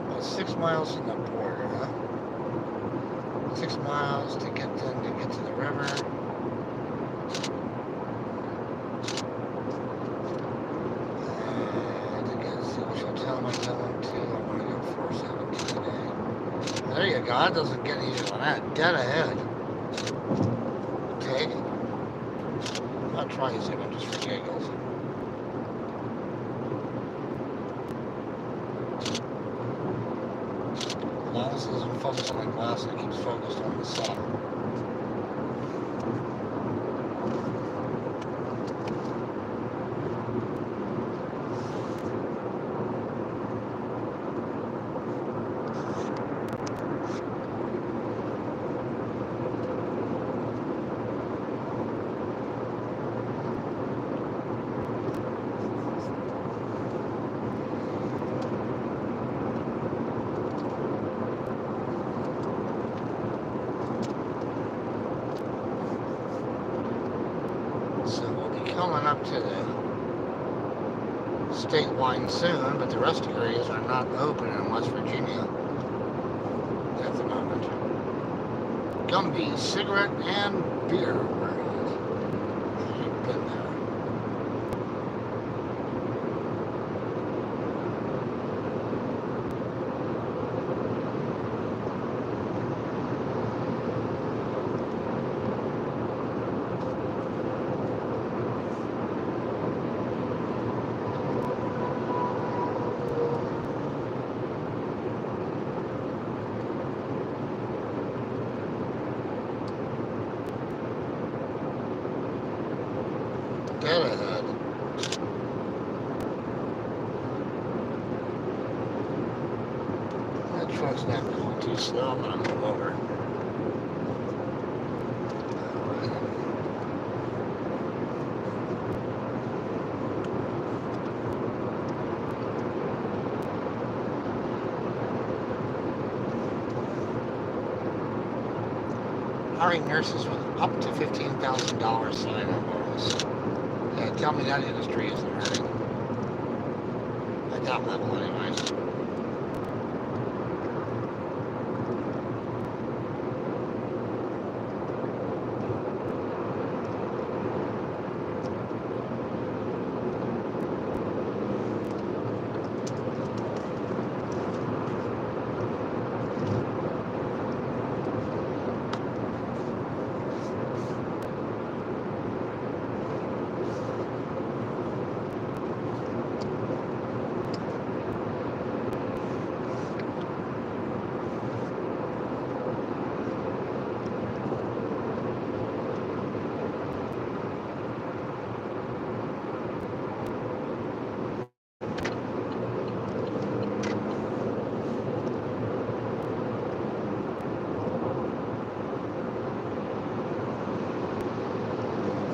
About 6 miles from the border, huh? 6 miles to get to the river. And again, see which hotel am I going to? I want to go 417 today. There you go. That doesn't get easier than that. Dead ahead. Take it. I'll try using it just for giggles. As long as it doesn't focus on the glass, it keeps focused on the sun. So we'll be coming up to the state line soon, but the rest of the areas are not open in West Virginia at the moment. Gumby, cigarette, and beer world. I've been there. Dead ahead. That truck's not going too slow. I'm going to move over. Hiring nurses with up to $15,000 sign-on bonus. Yeah, tell me that industry isn't hurting. At that level, anyways.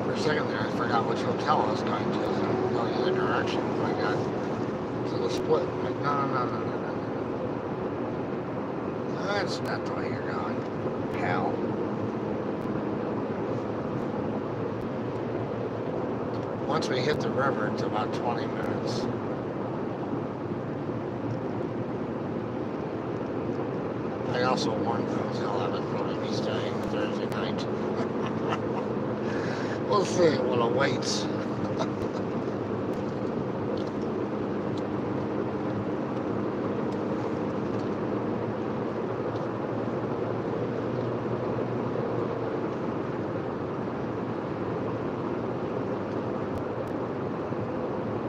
For a second there, I forgot which hotel I was going to. So I'm going the other direction. I got to the split. I'm like, no. That's not the way you're going, pal. Once we hit the river, it's about 20 minutes. I also warned the hotel I would probably be staying Thursday night. We'll see what awaits.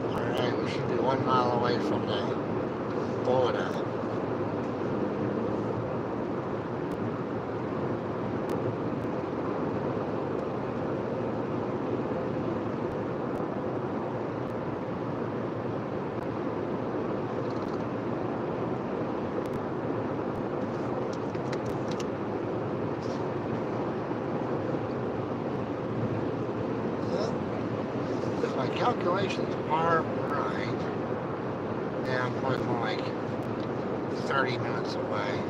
Alright, we should be 1 mile away from the border. my calculations are right, yeah, I'm probably more like 30 minutes away.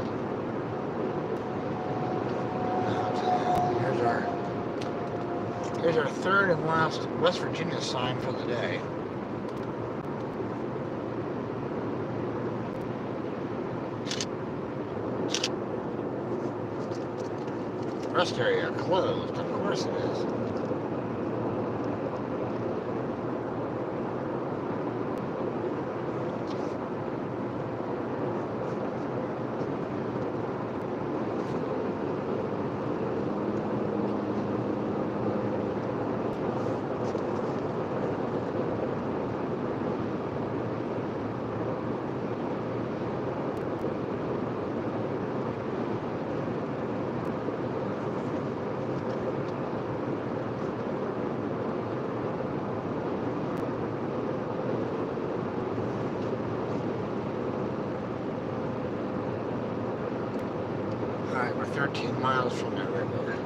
Here's our third and last West Virginia sign for the day. Rest area closed. Of course it is. Alright, we're 13 miles from that river.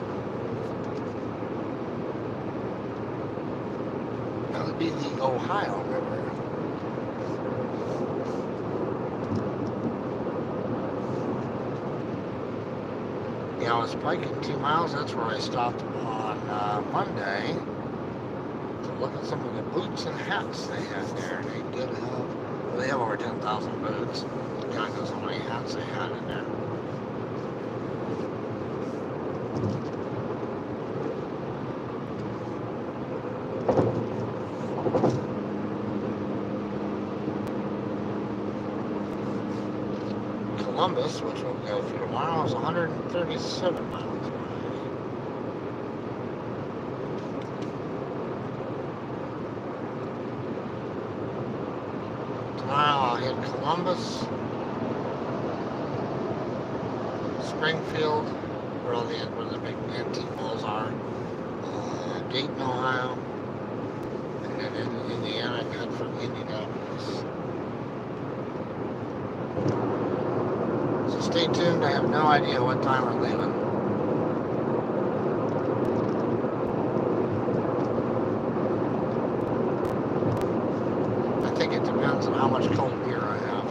That would be the Ohio River. Yeah, I was biking 2 miles. That's where I stopped on Monday to look at some of the boots and hats they had there. They did have, well, they have over 10,000 boots. God knows how many hats they had in there. Columbus, which we'll go through tomorrow, is 137 miles away. Tomorrow I'll hit Columbus, Springfield, where the big antique malls are, Dayton, Ohio, and then in Indiana, and head from Indianapolis. So stay tuned. I have no idea what time we're leaving. I think it depends on how much cold beer I have.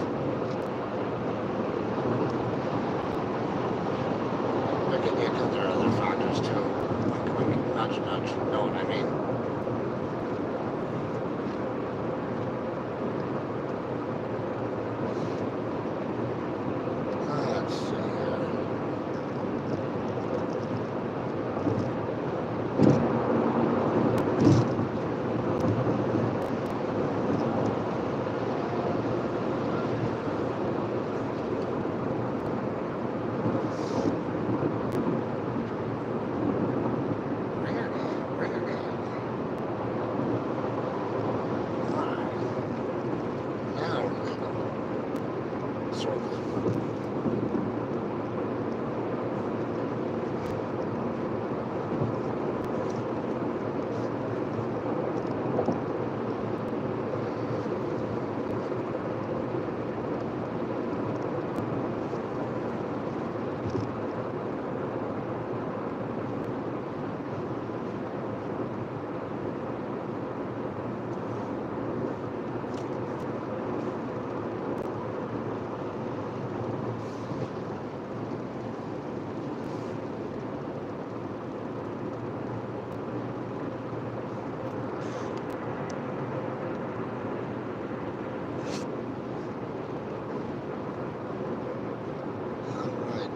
Look at you, because there are other factors too. Like nudge, nudge, you know what I mean? Let's see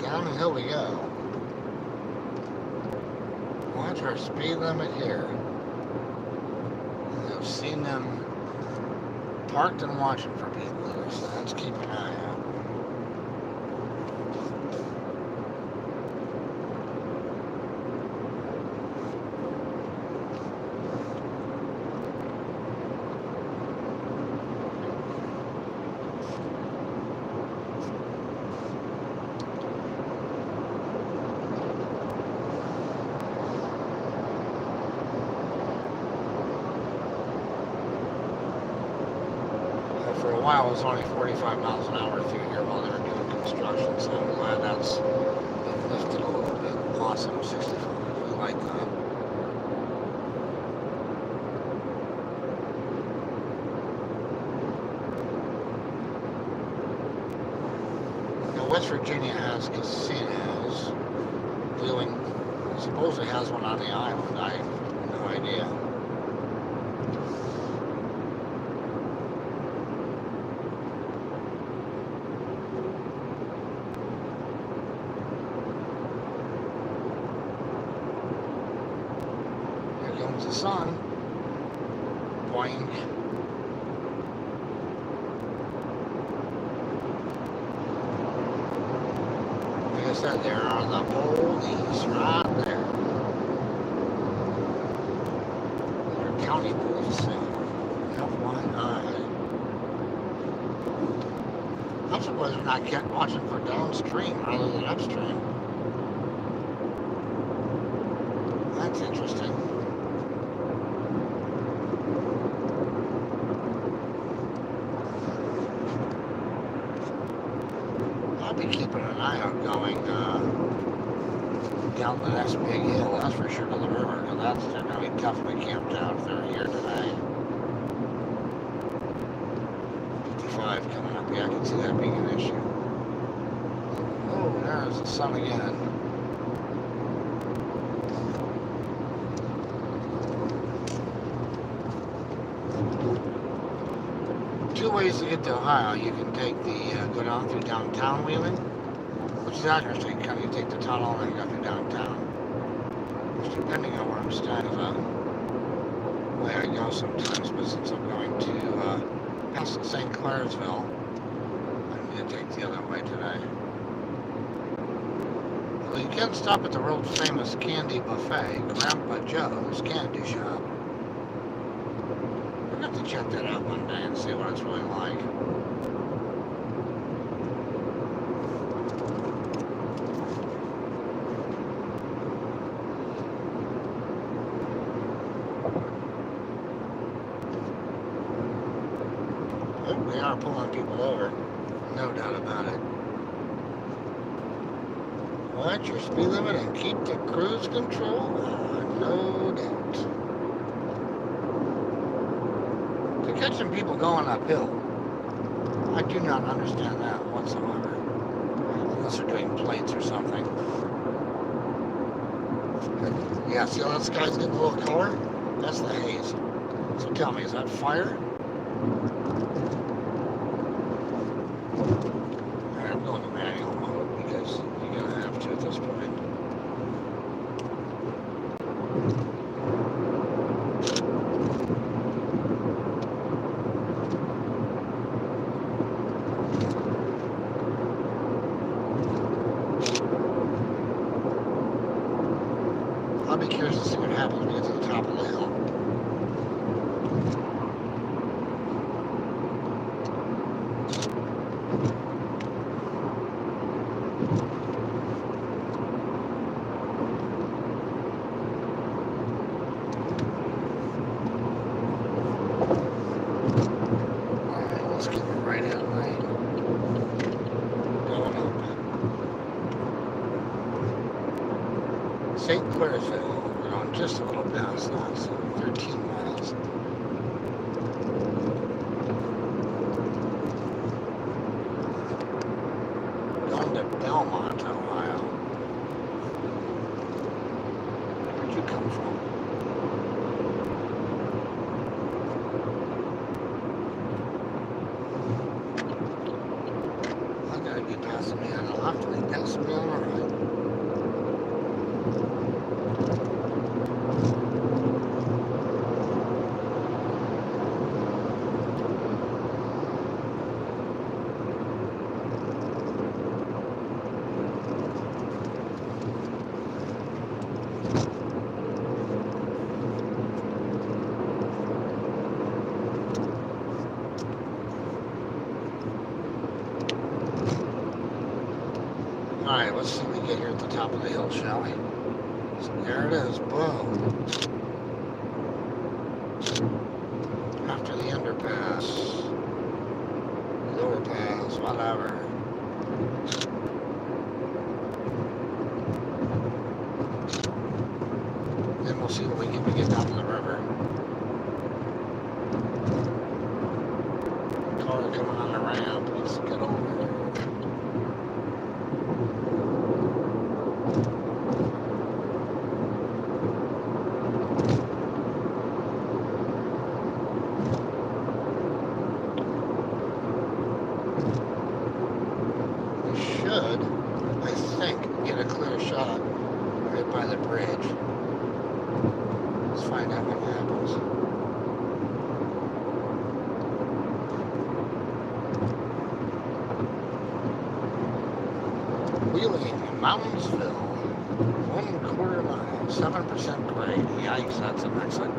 down the hill we go. Watch our speed limit here. I've seen them parked and watching for people here, so let's keep an eye out. For a while, it was only 45 miles an hour through here while they were doing construction, so I'm glad that's been lifted a little bit. Awesome, 65. We like that. West Virginia has casinos. Wheeling supposedly has one on the island. I have no idea. Here comes the sun. Boing. Like I said, there are the police right there. They're county police. FYI. I'm surprised they're not kept watching for downstream rather than upstream. That's interesting. I'll be keeping an eye out going down the next big hill, that's for sure, to the river, because they're going to be definitely camped out if they're here today. 55 coming up, yeah, I can see that being an issue. Oh, there's the sun again. Two ways to get to Ohio. You can take the, go down through downtown Wheeling, which is interesting, kind of you take the tunnel and then you go through downtown. Which, depending on where I'm staying, is the way I go sometimes, but since I'm going to past St. Clairsville, I'm going to take the other way today. Well, you can stop at the world famous candy buffet, Grandpa Joe's Candy Shop. We're going to have to check that out one day and see what it's really like. Oh, they are pulling people over, no doubt about it. Watch your speed limit and keep the cruise control on, no doubt. They're catching people going uphill. I do not understand that whatsoever. Unless they're doing plates or something. But yeah, see how that sky's getting a little color? That's the haze. So tell me, is that fire? Alright, I'm going to manual mode because you're going to have to at this point. I'll be curious to see what happens when we get to the top of the hill. Alright, let's get right in lane. Going up. St. Clairsville, we're going just a little past that, so 13 miles. Going to Belmont, Ohio. Where'd you come from? I gotta be passing me on the left and they passing me on the right. Alright, let's see if we get here at the top of the hill, shall we? So there it is, boom. After the underpass, the overpass, whatever. Then we'll see what we get down to the river. Car coming on the ramp, let's get over there. Let's find out what happens. Wheeling, Moundsville, 1/4 mile, 7% grade. Yikes, that's an exit.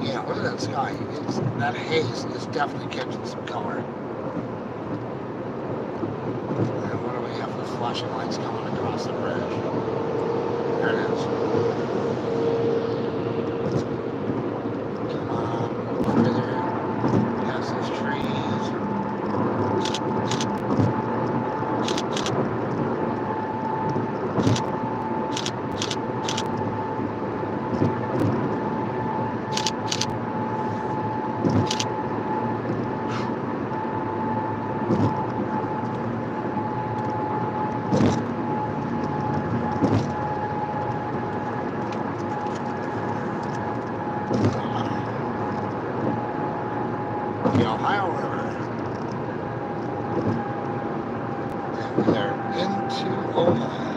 Yeah, look at that sky. That haze is definitely catching some color. And what do we have? The flashing lights coming across the bridge. There it is. Come on, further past these trees. The Ohio River. And they're into Ohio.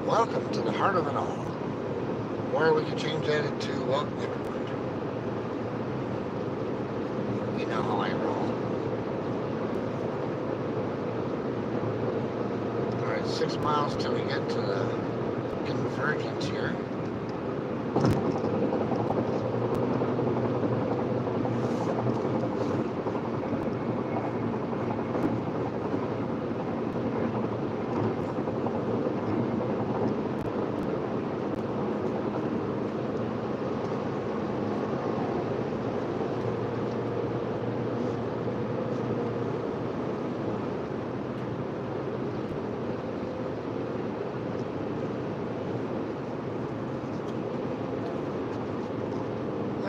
Welcome to the heart of it all. Or we could change that into, well, never mind. You know how I roll. 6 miles till we get to the convergence here.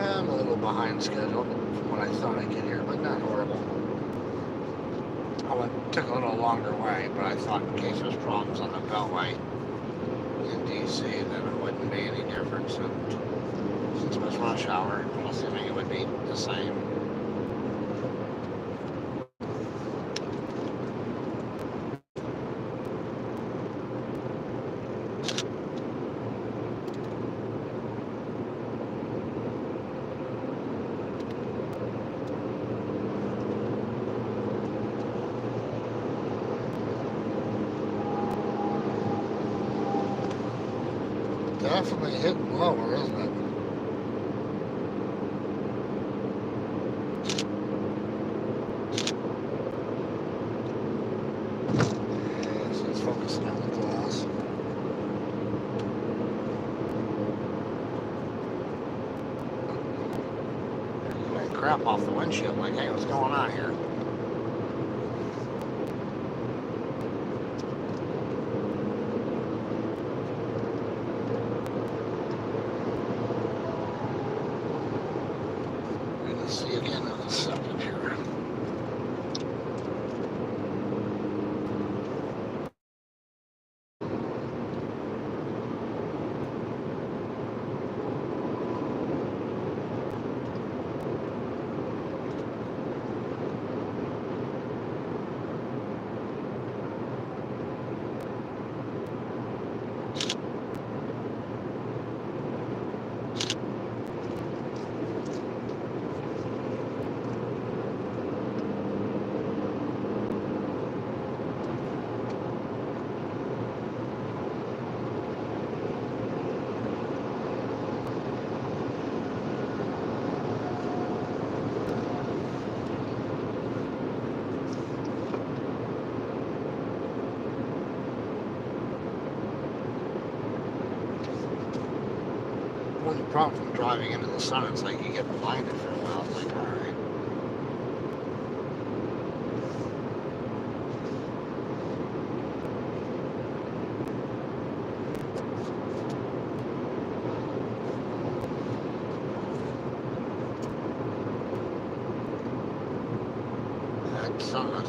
I'm a little behind schedule from what I thought I'd get here, but not horrible. Took a little longer way, but I thought in case there's problems on the Beltway in DC, then it wouldn't be any difference. And since it was rush hour, I'm assuming it would be the same. Definitely hitting lower, isn't it? Yes, it's focusing on the glass. Like crap off the windshield, like, hey, what's going on here? See again in a second here. One of the problems with driving into the sun, it's like you get blinded for a while. It's like, all right.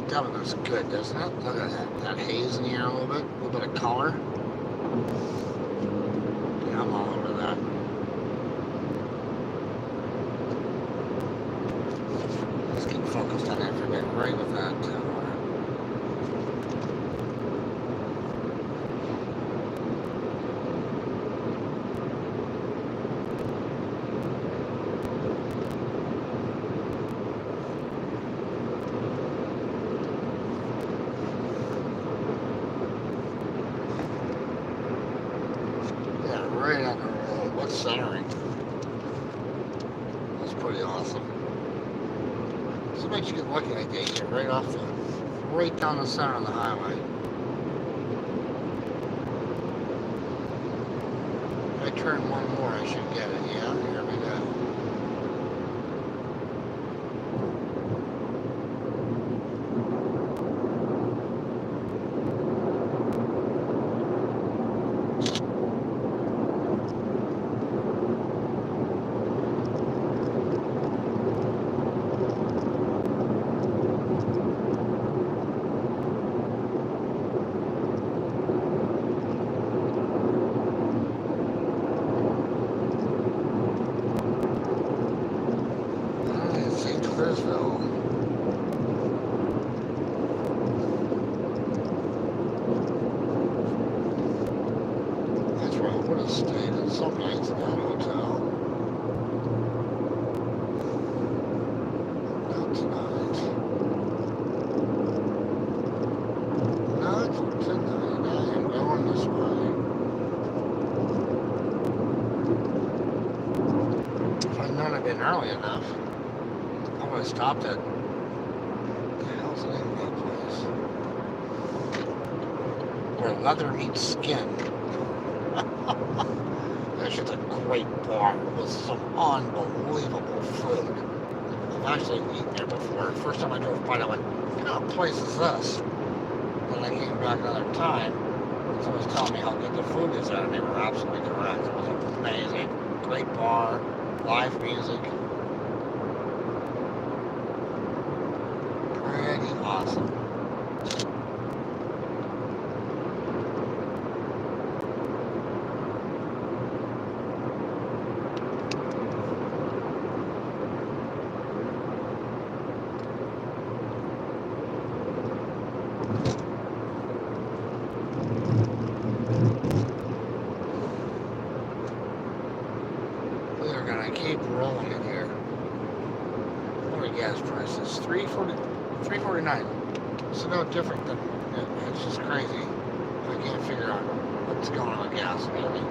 That looks good, doesn't it? Look at that haze in the air a little bit of color. Yeah, I'm all over that. Let's get focused house down there. I forget right with that tower. Yeah, right on the road. What's centering? That's pretty awesome. Sometimes you get lucky like that. You get right down the center of the highway. If I turn one more, I should get it. Yeah, here we go. St. Clairsville. That's where I would have stayed in some nights in that hotel. Not tonight. Not tonight. I am going this way. If I'd known I'd been early enough, I would have stopped at. What the hell's the name of that place? Where leather meets skin. That's just a great bar with some unbelievable food. I've actually eaten there before. First time I drove by, I went, what kind of place is this? Then I came back another time. Someone was telling me how good the food is there, and they were absolutely correct. It was amazing. Great bar, live music. Pretty awesome. We are gonna keep rolling in here. What are gas prices? $3.49. It's no different than it's just crazy. I can't figure out what's going on with gas lately.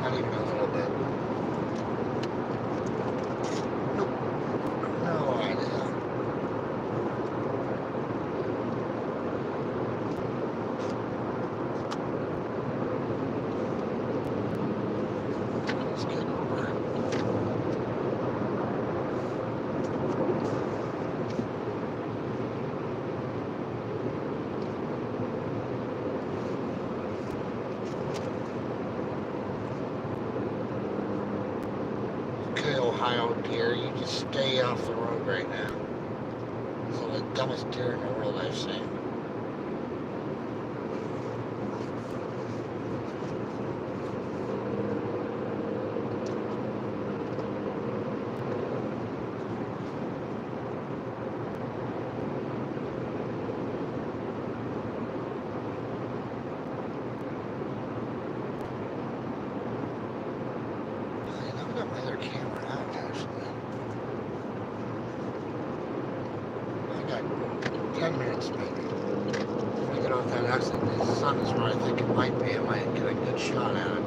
Not even a little bit. Nope. No idea. Let's get over it. Okay, Ohio deer, you just stay off the road right now. It's the dumbest deer in the world I've seen. I've got my other camera out actually. I got 10 minutes maybe. If I get off that exit, the sun is where I think it might be. I might get a good shot at it.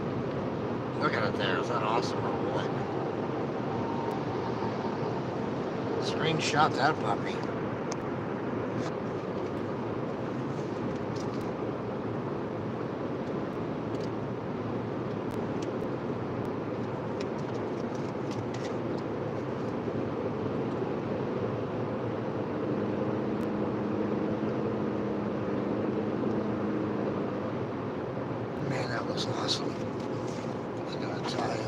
Look at it there. Is that awesome or what? Screenshot that puppy. Man, that was awesome. I gotta tell you.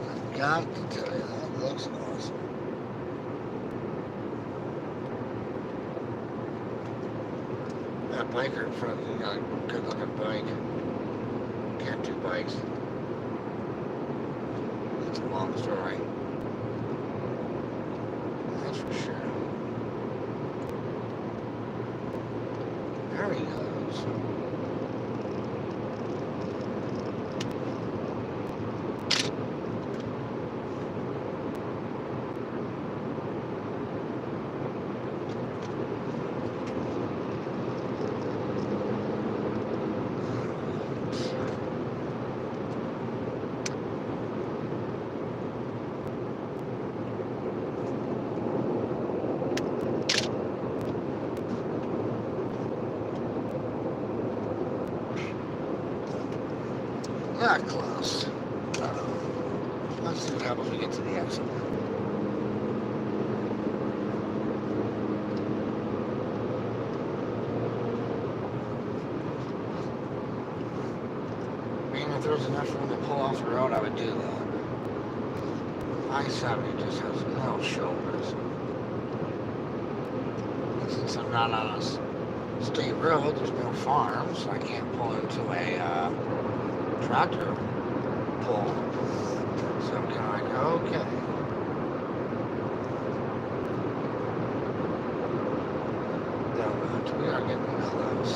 I've got to tell you, that looks awesome. That biker in front of you got a good looking bike. Can't do bikes. It's a long story. he goes. Not close. Let's see what happens when we get to the exit. I mean, if there was enough room to pull off the road, I would do that. I-70 just has no shoulders. And since I'm not on a state road, there's no farms, so I can't pull into a tractor pull. So I'm kind of like, okay. We are getting close.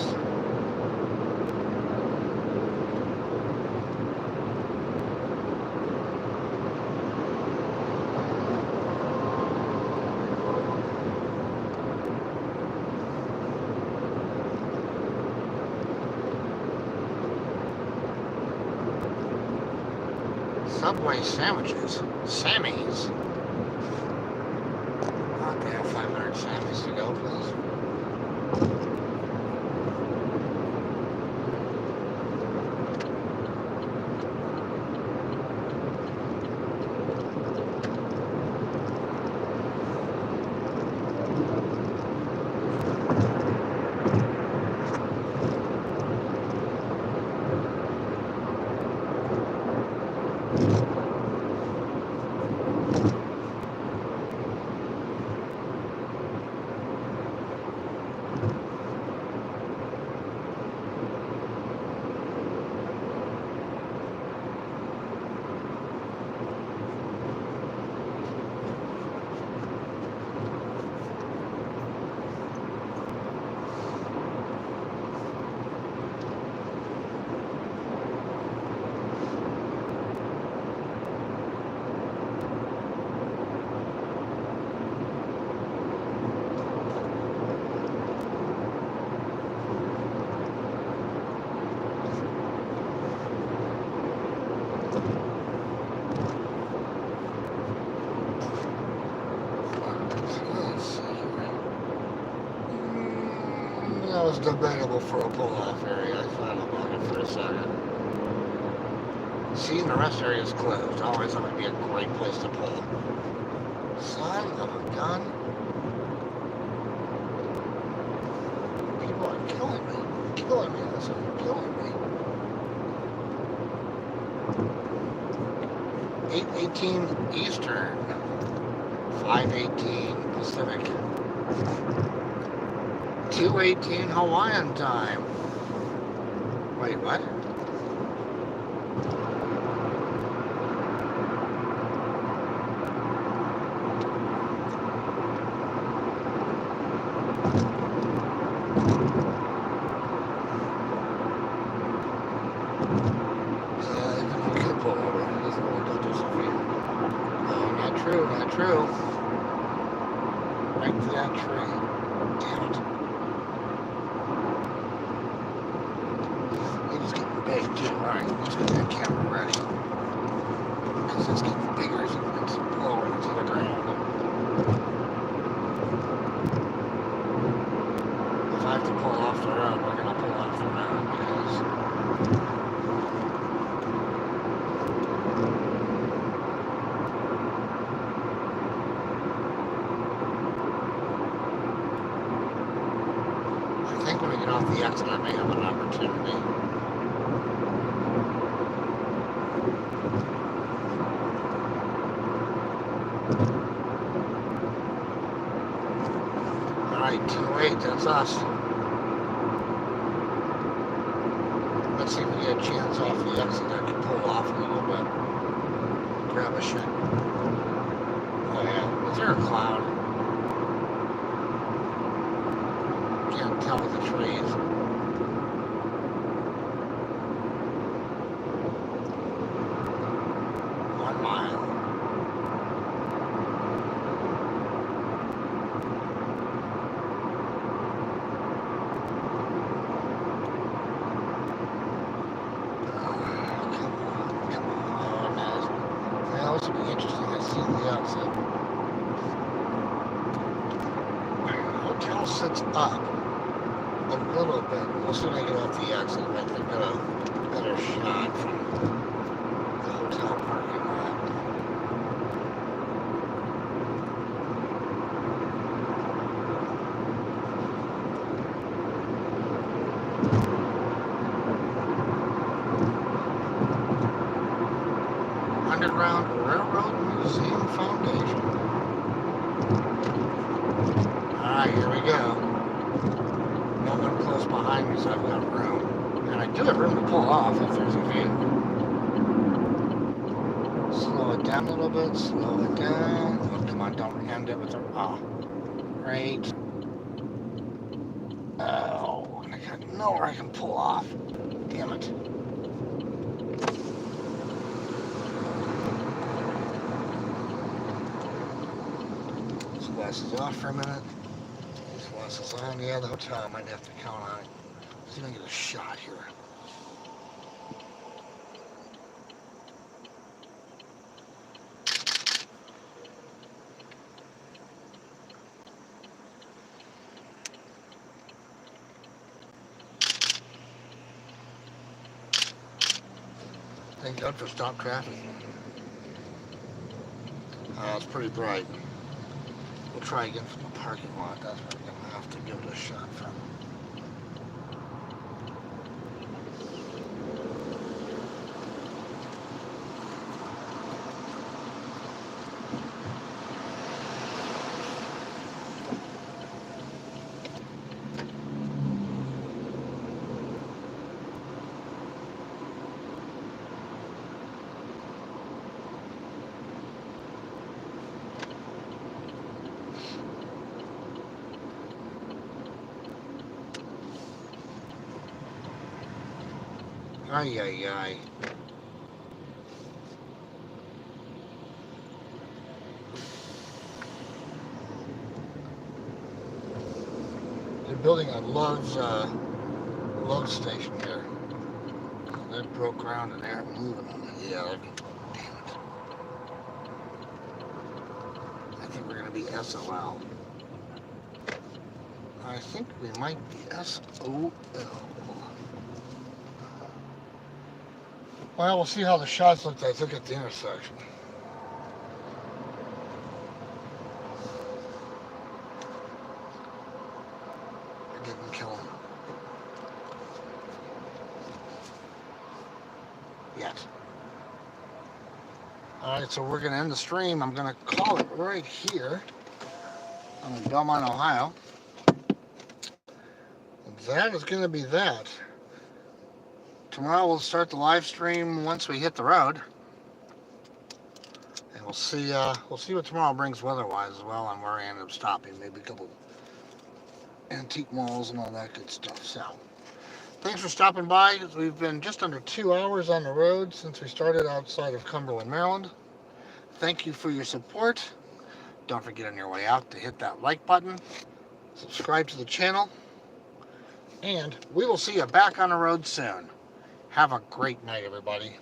Subway sandwiches. Sammy's. Okay, I have 500 Sammy's to go, please. That was debatable for a pull-off area. I thought about it for a second. Seeing the rest area is closed. Always that would be a great place to pull. Son of a gun. People are killing me. Killing me. This is killing me. 8:18 Eastern. 5:18 Pacific. 2:18 Hawaiian time. Wait, what? You could pull over. It doesn't really go through some feet. No, not true, not true. Right to that tree. Damn it. Big too. Alright, let's get that camera ready. Because it's getting bigger as it's lower to the ground. If I have to pull off the road, we're going to pull off the road because I think when we get off the exit, I may have an opportunity. Alright, 2-8, that's us. Let's see if we get a chance off the exit. I can pull off a little bit. Grab a shit. Oh yeah, is there a cloud? Can't tell with the trees. sits up a little bit. We'll soon I get off the exit. I might get a better shot from the hotel parking lot. Underground Railroad Museum Foundation. Alright, here we go. No one close behind me, so I've got room. And I do have room to pull off if there's a view. Slow it down a little bit, slow it down. Oh, come on, don't end it with a... Oh, great. Oh, and I got nowhere I can pull off. Damn it. Glasses off for a minute. These glasses on. Yeah, the hotel. I might have to count on it. See if I can get a shot here. Thank God for stop traffic. It's pretty bright. We'll try again from the parking lot. That's where we're going to have to give it a shot from. Ay, ay, ay. They're building a Love's station here. They broke ground and they're moving on it. Yeah, damn it. I think we're going to be SOL. I think we might be SOL. Well, we'll see how the shots look like. Look at the intersection. I didn't kill him yet. Alright, so we're going to end the stream. I'm going to call it right here on Belmont, Ohio. And that is going to be that. Tomorrow we'll start the live stream once we hit the road, and we'll see what tomorrow brings weather-wise as well, and where I end up stopping. Maybe a couple antique malls and all that good stuff. So, thanks for stopping by. We've been just under 2 hours on the road since we started outside of Cumberland, Maryland. Thank you for your support. Don't forget on your way out to hit that like button, subscribe to the channel, and we will see you back on the road soon. Have a great night, everybody.